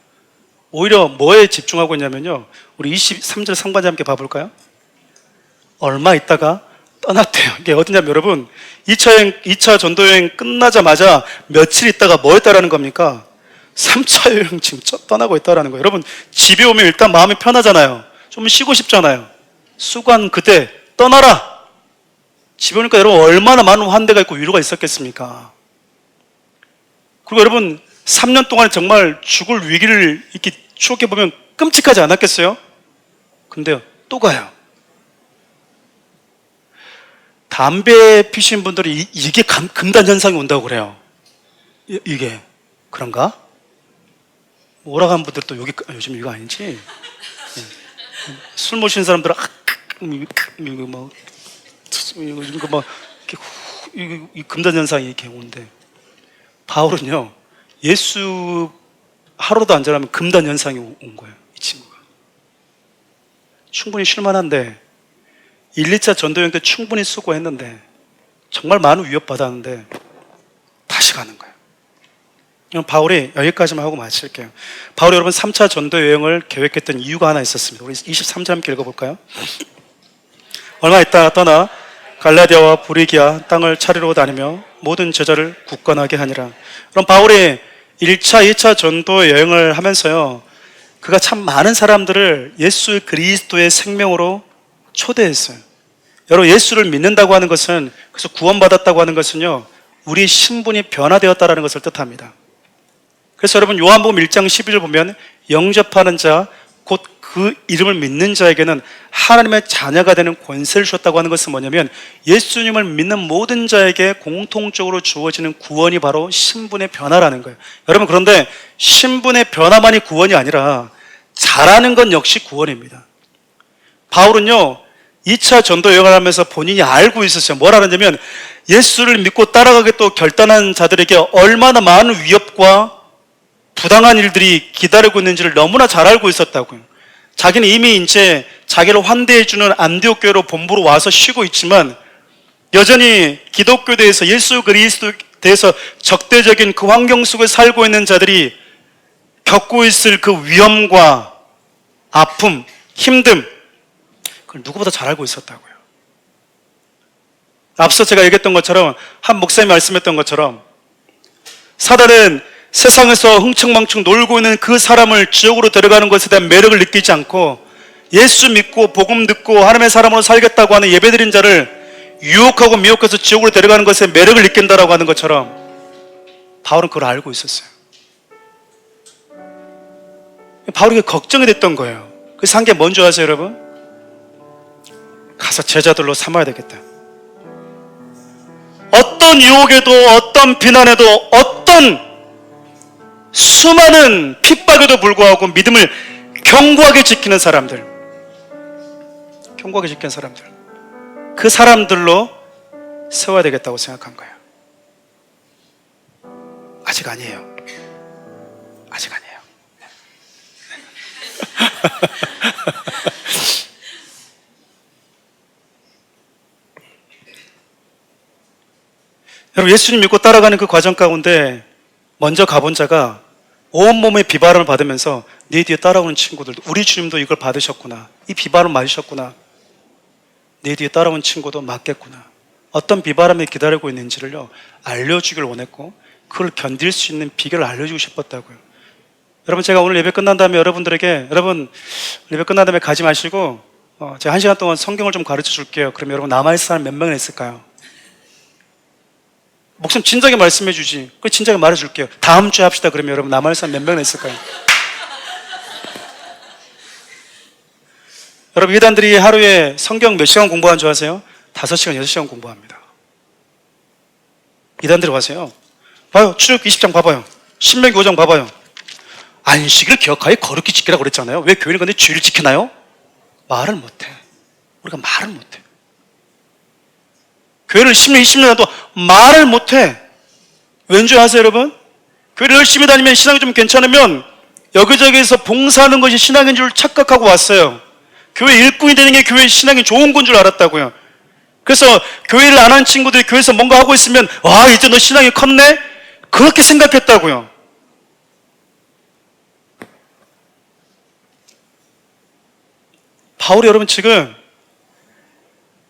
오히려 뭐에 집중하고 있냐면요, 우리 23절 상반절 함께 봐볼까요? 얼마 있다가 떠났대요. 이게 어디냐면 여러분 2차 전도여행 끝나자마자 며칠 있다가 뭐 했다라는 겁니까? 3차 여행 지금 떠나고 있다라는 거예요. 여러분 집에 오면 일단 마음이 편하잖아요. 좀 쉬고 싶잖아요. 수고한 그대 떠나라. 집에 오니까 여러분 얼마나 많은 환대가 있고 위로가 있었겠습니까? 그리고 여러분 3년 동안 정말 죽을 위기를 이렇게 추억해보면 끔찍하지 않았겠어요? 근데요 또 가요. 담배 피신 분들이 이게 금단 현상이 온다고 그래요. 이게 그런가? 오락한 분들 또 여기 요즘 이거 아니지? 술 마시는 사람들은 이거 막 이 금단 현상이 이렇게 오는데 바울은요 예수 하루도 안 지나면 금단 현상이 온 거예요. 이 친구가 충분히 쉴만한데 1, 2차 전도여행 때 충분히 수고했는데 정말 많은 위협받았는데 다시 가는 거예요. 바울이 여기까지만 하고 마칠게요. 바울이 여러분 3차 전도여행을 계획했던 이유가 하나 있었습니다. 우리 23절 함께 읽어볼까요? 얼마 있다 떠나 갈라디아와 브리기아 땅을 차리러 다니며 모든 제자를 굳건하게 하니라. 그럼 바울이 1차, 2차 전도여행을 하면서요 그가 참 많은 사람들을 예수 그리스도의 생명으로 초대했어요. 여러분 예수를 믿는다고 하는 것은, 그래서 구원받았다고 하는 것은요 우리 신분이 변화되었다는 것을 뜻합니다. 그래서 여러분 요한복음 1장 12절 보면 영접하는 자 곧 그 이름을 믿는 자에게는 하나님의 자녀가 되는 권세를 주었다고 하는 것은 뭐냐면 예수님을 믿는 모든 자에게 공통적으로 주어지는 구원이 바로 신분의 변화라는 거예요. 여러분 그런데 신분의 변화만이 구원이 아니라 잘하는 건 역시 구원입니다. 바울은요 2차 전도 여행을 하면서 본인이 알고 있었어요. 뭘 알았냐면 예수를 믿고 따라가게 또 결단한 자들에게 얼마나 많은 위협과 부당한 일들이 기다리고 있는지를 너무나 잘 알고 있었다고요. 자기는 이미 이제 자기를 환대해주는 안디옥 교회로 본부로 와서 쉬고 있지만 여전히 기독교에 대해서 예수 그리스도에 대해서 적대적인 그 환경 속에 살고 있는 자들이 겪고 있을 그 위험과 아픔, 힘듦, 그걸 누구보다 잘 알고 있었다고요. 앞서 제가 얘기했던 것처럼, 한 목사님이 말씀했던 것처럼, 사단은 세상에서 흥청망청 놀고 있는 그 사람을 지옥으로 데려가는 것에 대한 매력을 느끼지 않고 예수 믿고 복음 듣고 하나님의 사람으로 살겠다고 하는 예배드린 자를 유혹하고 미혹해서 지옥으로 데려가는 것에 매력을 느낀다라고 하는 것처럼 바울은 그걸 알고 있었어요. 바울이 걱정이 됐던 거예요. 그래서 한 게 뭔지 아세요, 여러분? 가서 제자들로 삼아야 되겠다. 어떤 유혹에도, 어떤 비난에도, 어떤 수많은 핍박에도 불구하고 믿음을 견고하게 지키는 사람들, 견고하게 지키는 사람들, 그 사람들로 세워야 되겠다고 생각한 거예요. 아직 아니에요. 아직 아니에요. 여러분, 예수님 믿고 따라가는 그 과정 가운데 먼저 가본 자가 온몸에 비바람을 받으면서 네 뒤에 따라오는 친구들도, 우리 주님도 이걸 받으셨구나, 이 비바람 맞으셨구나, 내 뒤에 따라온 친구도 맞겠구나, 어떤 비바람이 기다리고 있는지를요 알려주길 원했고, 그걸 견딜 수 있는 비결을 알려주고 싶었다고요. 여러분, 제가 오늘 예배 끝난 다음에 여러분들에게, 여러분 예배 끝난 다음에 가지 마시고 제가 1시간 동안 성경을 좀 가르쳐 줄게요. 그러면 여러분 남아있을 사람 몇 명이나 있을까요? 목사님 진작에 말씀해 주지. 그 진작에 말해 줄게요. 다음 주에 합시다. 그러면 여러분 남아있을 사람 몇 명이나 있을까요? 여러분, 이단들이 하루에 성경 몇 시간 공부하는 줄 아세요? 5시간, 6시간 공부합니다. 이단들이 와세요. 봐요. 출애굽기 20장 봐봐요. 신명기 5장 봐봐요. 안식을 기억하여 거룩히 지키라고 그랬잖아요. 왜 교인이 근데 주일을 지키나요? 말을 못해. 우리가 말을 못해. 교회를 10년, 20년 해도 말을 못해. 왠지 아세요, 여러분? 교회를 열심히 다니면, 신앙이 좀 괜찮으면 여기저기에서 봉사하는 것이 신앙인 줄 착각하고 왔어요. 교회 일꾼이 되는 게 교회 신앙이 좋은 건 줄 알았다고요. 그래서 교회를 안 한 친구들이 교회에서 뭔가 하고 있으면, 와, 이제 너 신앙이 컸네? 그렇게 생각했다고요. 바울이 여러분 지금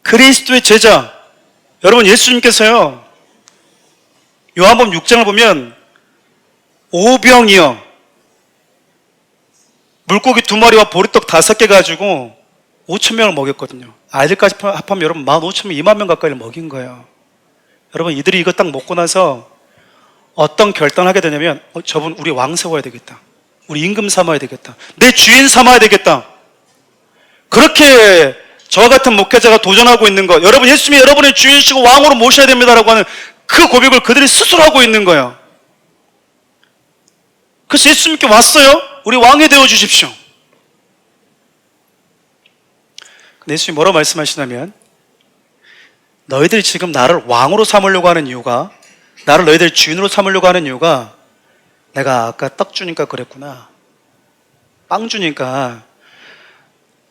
그리스도의 제자, 여러분 예수님께서요 요한복음 6장을 보면 오병이어 물고기 2마리와 보리떡 5개 가지고 5,000명을 먹였거든요. 아이들까지 합하면 여러분 15,000명, 2만 명 가까이를 먹인 거예요. 여러분, 이들이 이거 딱 먹고 나서 어떤 결단을 하게 되냐면, 저분 우리 왕 세워야 되겠다, 우리 임금 삼아야 되겠다, 내 주인 삼아야 되겠다. 그렇게 저와 같은 목회자가 도전하고 있는 것, 여러분 예수님이 여러분의 주인이시고 왕으로 모셔야 됩니다라고 하는 그 고백을 그들이 스스로 하고 있는 거예요. 그래서 예수님께 왔어요. 우리 왕이 되어 주십시오. 근데 예수님이 뭐라고 말씀하시냐면, 너희들이 지금 나를 왕으로 삼으려고 하는 이유가, 나를 너희들 주인으로 삼으려고 하는 이유가, 내가 아까 떡 주니까 그랬구나, 빵 주니까,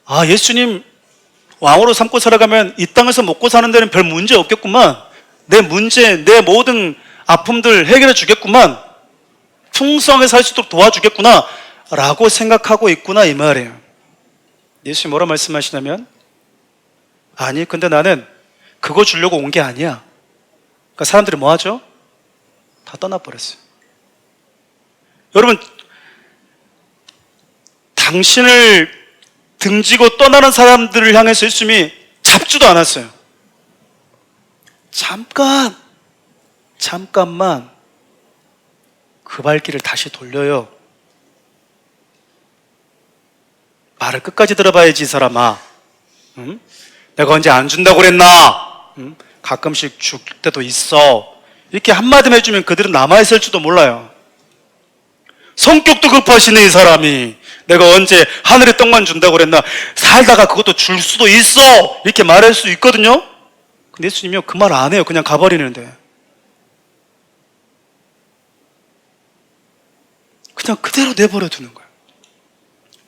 아, 예수님 왕으로 삼고 살아가면 이 땅에서 먹고 사는 데는 별 문제 없겠구만, 내 문제, 내 모든 아픔들 해결해 주겠구만, 풍성하게 살 수 있도록 도와주겠구나 라고 생각하고 있구나, 이 말이에요. 예수님이 뭐라 말씀하시냐면, 아니, 근데 나는 그거 주려고 온 게 아니야. 그러니까 사람들이 뭐 하죠? 다 떠나버렸어요. 여러분, 당신을 등지고 떠나는 사람들을 향해서 예수님이 잡지도 않았어요. 잠깐만 그 발길을 다시 돌려요. 말을 끝까지 들어봐야지, 이 사람아. 응? 내가 언제 안 준다고 그랬나? 응? 가끔씩 줄 때도 있어. 이렇게 한마디만 해주면 그들은 남아있을지도 몰라요. 성격도 급하시네, 이 사람이. 내가 언제 하늘의 떡만 준다고 그랬나? 살다가 그것도 줄 수도 있어. 이렇게 말할 수 있거든요. 근데 예수님이요, 그 말 안 해요. 그냥 가버리는데. 그냥 그대로 내버려 두는 거예요.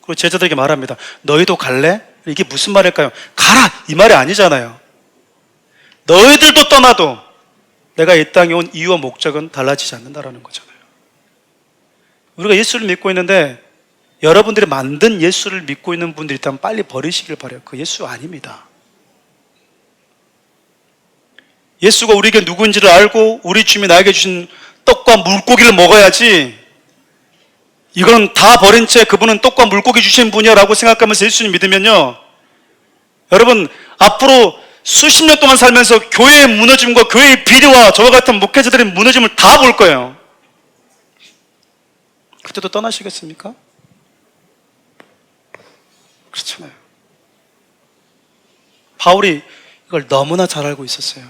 그리고 제자들에게 말합니다. 너희도 갈래? 이게 무슨 말일까요? 가라! 이 말이 아니잖아요. 너희들도 떠나도 내가 이 땅에 온 이유와 목적은 달라지지 않는다라는 거잖아요. 우리가 예수를 믿고 있는데, 여러분들이 만든 예수를 믿고 있는 분들이 있다면 빨리 버리시길 바라요. 그 예수 아닙니다. 예수가 우리에게 누구인지를 알고 우리 주님이 나에게 주신 떡과 물고기를 먹어야지, 이건 다 버린 채 그분은 떡과 물고기 주신 분이야 라고 생각하면서 예수님 믿으면요, 여러분 앞으로 수십 년 동안 살면서 교회의 무너짐과 교회의 비리와 저와 같은 목회자들의 무너짐을 다 볼 거예요. 그때도 떠나시겠습니까? 그렇잖아요. 바울이 이걸 너무나 잘 알고 있었어요.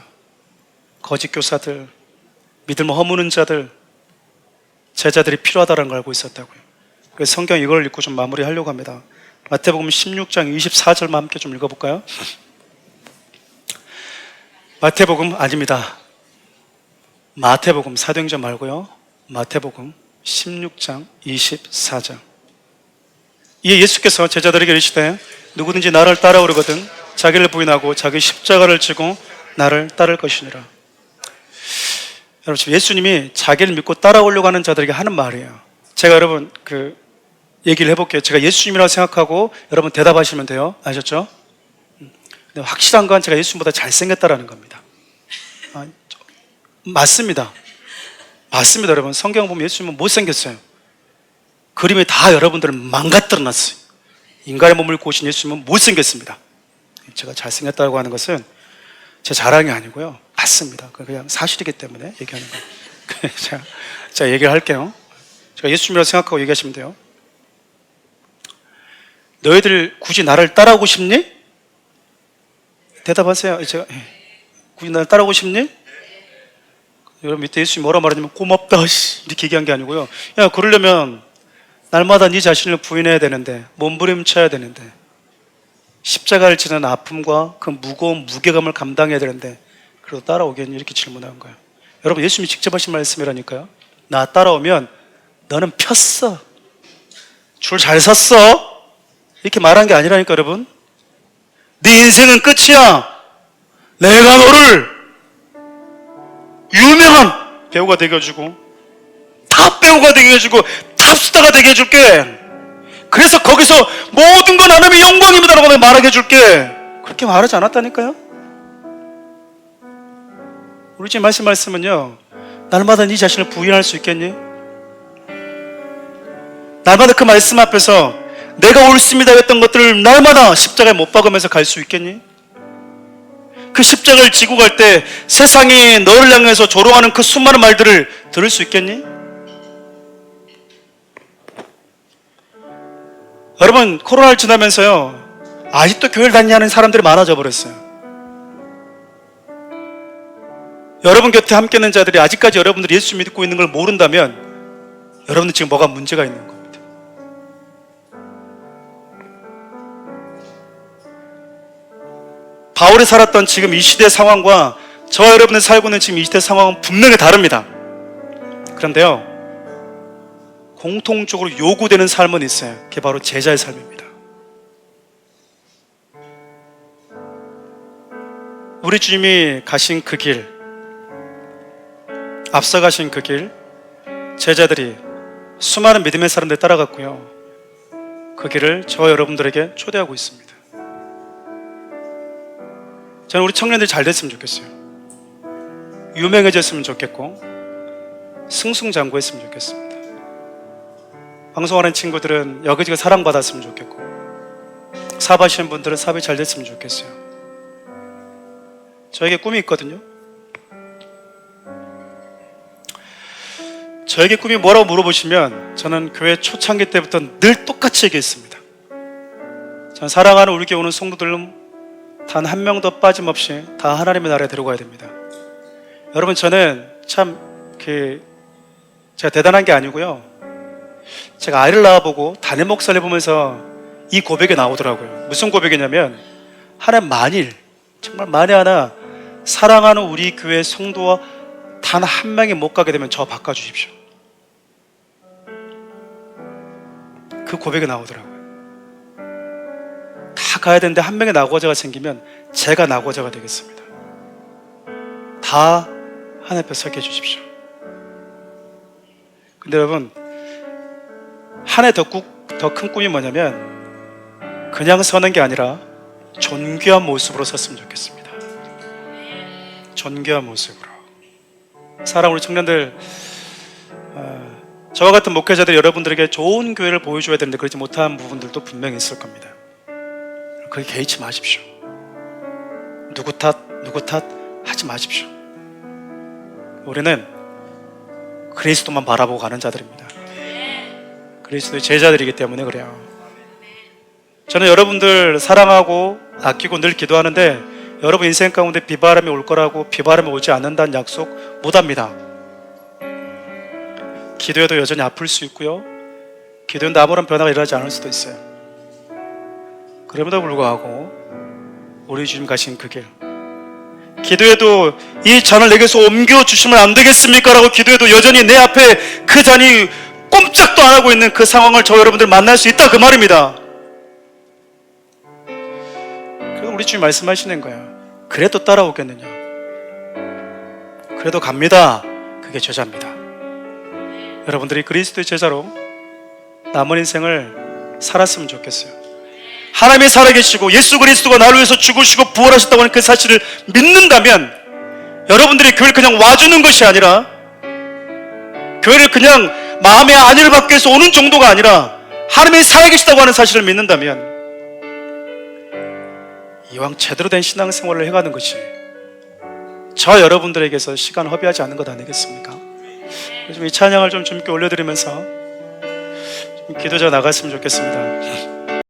거짓 교사들, 믿음을 허무는 자들, 제자들이 필요하다는 걸 알고 있었다고요. 그래서 성경 이걸 읽고 좀 마무리하려고 합니다. 마태복음 16장 24절만 함께 좀 읽어볼까요? 마태복음 아닙니다. 마태복음, 사도행전 말고요. 마태복음 16장 24절. 이에 예수께서 제자들에게 이르시되 누구든지 나를 따라오려거든 자기를 부인하고 자기 십자가를 지고 나를 따를 것이니라. 여러분, 지금 예수님이 자기를 믿고 따라오려고 하는 자들에게 하는 말이에요. 제가 여러분 얘기를 해볼게요. 제가 예수님이라고 생각하고 여러분 대답하시면 돼요. 아셨죠? 근데 확실한 건 제가 예수님보다 잘생겼다라는 겁니다. 맞습니다. 맞습니다. 여러분, 성경 보면 예수님은 못생겼어요. 그림이 다 여러분들을 망가뜨려놨어요. 인간의 몸을 입고 오신 예수님은 못생겼습니다. 제가 잘생겼다고 하는 것은 제 자랑이 아니고요, 맞습니다. 그냥 사실이기 때문에 얘기하는 거예요. 제가 얘기를 할게요. 제가 예수님이라고 생각하고 얘기하시면 돼요. 너희들 굳이 나를 따라오고 싶니? 대답하세요. 제가 굳이 나를 따라오고 싶니? 여러분 밑에 예수님이 뭐라 말하냐면 고맙다 이렇게 얘기한 게 아니고요, 야 그러려면 날마다 네 자신을 부인해야 되는데, 몸부림쳐야 되는데, 십자가를 지는 아픔과 그 무거운 무게감을 감당해야 되는데 그래도 따라오겠니? 이렇게 질문한 거예요. 여러분, 예수님이 직접 하신 말씀이라니까요. 나 따라오면 너는 폈어, 줄 잘 섰어, 이렇게 말한 게 아니라니까. 여러분, 네 인생은 끝이야. 내가 너를 유명한 배우가 되게 해주고 탑 배우가 되게 해주고 탑스타가 되게 해줄게. 그래서 거기서 모든 건 하나님의 영광입니다라고 말하게 해줄게. 그렇게 말하지 않았다니까요. 우리 지금 말씀은요, 날마다 네 자신을 부인할 수 있겠니? 날마다 그 말씀 앞에서 내가 옳습니다 했던 것들을 날마다 십자가에 못 박으면서 갈 수 있겠니? 그 십자가를 지고 갈 때 세상이 너를 향해서 조롱하는 그 수많은 말들을 들을 수 있겠니? 여러분, 코로나를 지나면서요, 아직도 교회를 다니는 사람들이 많아져 버렸어요. 여러분 곁에 함께 있는 자들이 아직까지 여러분들이 예수 믿고 있는 걸 모른다면 여러분들 지금 뭐가 문제가 있는 겁니다. 바울이 살았던 지금 이 시대 상황과 저와 여러분이 살고 있는 지금 이 시대 상황은 분명히 다릅니다. 그런데요, 공통적으로 요구되는 삶은 있어요. 그게 바로 제자의 삶입니다. 우리 주님이 가신 그 길, 앞서가신 그 길, 제자들이 수많은 믿음의 사람들이 따라갔고요, 그 길을 저와 여러분들에게 초대하고 있습니다. 저는 우리 청년들이 잘 됐으면 좋겠어요. 유명해졌으면 좋겠고 승승장구했으면 좋겠습니다. 방송하는 친구들은 여기저기 사랑받았으면 좋겠고, 사업하시는 분들은 사업이 잘 됐으면 좋겠어요. 저에게 꿈이 있거든요. 저에게 꿈이 뭐라고 물어보시면 저는 교회 초창기 때부터 늘 똑같이 얘기했습니다. 저는 사랑하는 우리 교회 오는 성도들은 단 한 명도 빠짐없이 다 하나님의 나라에 데려가야 됩니다. 여러분, 저는 참 제가 대단한 게 아니고요, 제가 아이를 낳아보고 담임 목사를 해보면서 이 고백이 나오더라고요. 무슨 고백이냐면, 하나님 만일, 정말 만에 하나 사랑하는 우리 교회 성도와 단 한 명이 못 가게 되면 저 바꿔주십시오. 그 고백이 나오더라고요. 다 가야 되는데 한 명의 낙오자가 생기면 제가 낙오자가 되겠습니다. 다 하나님 앞에 서게 해주십시오. 근데 여러분, 한 해 더 큰 꿈이 뭐냐면 그냥 서는 게 아니라 존귀한 모습으로 섰으면 좋겠습니다. 존귀한 모습으로. 사랑 우리 청년들, 저와 같은 목회자들 여러분들에게 좋은 교회를 보여줘야 되는데 그렇지 못한 부분들도 분명히 있을 겁니다. 거기 개의치 마십시오. 누구 탓 하지 마십시오. 우리는 그리스도만 바라보고 가는 자들입니다. 그리스도의 제자들이기 때문에 그래요. 저는 여러분들 사랑하고 아끼고 늘 기도하는데 여러분 인생 가운데 비바람이 올 거라고 비바람이 오지 않는다는 약속 못합니다. 기도해도 여전히 아플 수 있고요. 기도해도 아무런 변화가 일어나지 않을 수도 있어요. 그럼에도 불구하고 우리 주님 가신 그 길, 기도해도 이 잔을 내게서 옮겨주시면 안 되겠습니까? 라고 기도해도 여전히 내 앞에 그 잔이 꼼짝도 안 하고 있는 그 상황을 저 여러분들 만날 수 있다 그 말입니다. 그래서 우리 주님 말씀하시는 거예요. 그래도 따라오겠느냐? 그래도 갑니다. 그게 제자입니다. 여러분들이 그리스도의 제자로 남은 인생을 살았으면 좋겠어요. 하나님이 살아계시고 예수 그리스도가 나를 위해서 죽으시고 부활하셨다고 하는 그 사실을 믿는다면 여러분들이 교회를 그냥 와주는 것이 아니라 교회를 그냥 마음의 안위를 받기 위해서 오는 정도가 아니라 하나님이 살아계시다고 하는 사실을 믿는다면 이왕 제대로 된 신앙생활을 해가는 것이 저 여러분들에게서 시간 허비하지 않는 것 아니겠습니까? 요즘 이 찬양을 좀 주님께 올려드리면서 좀 기도자 나갔으면 좋겠습니다.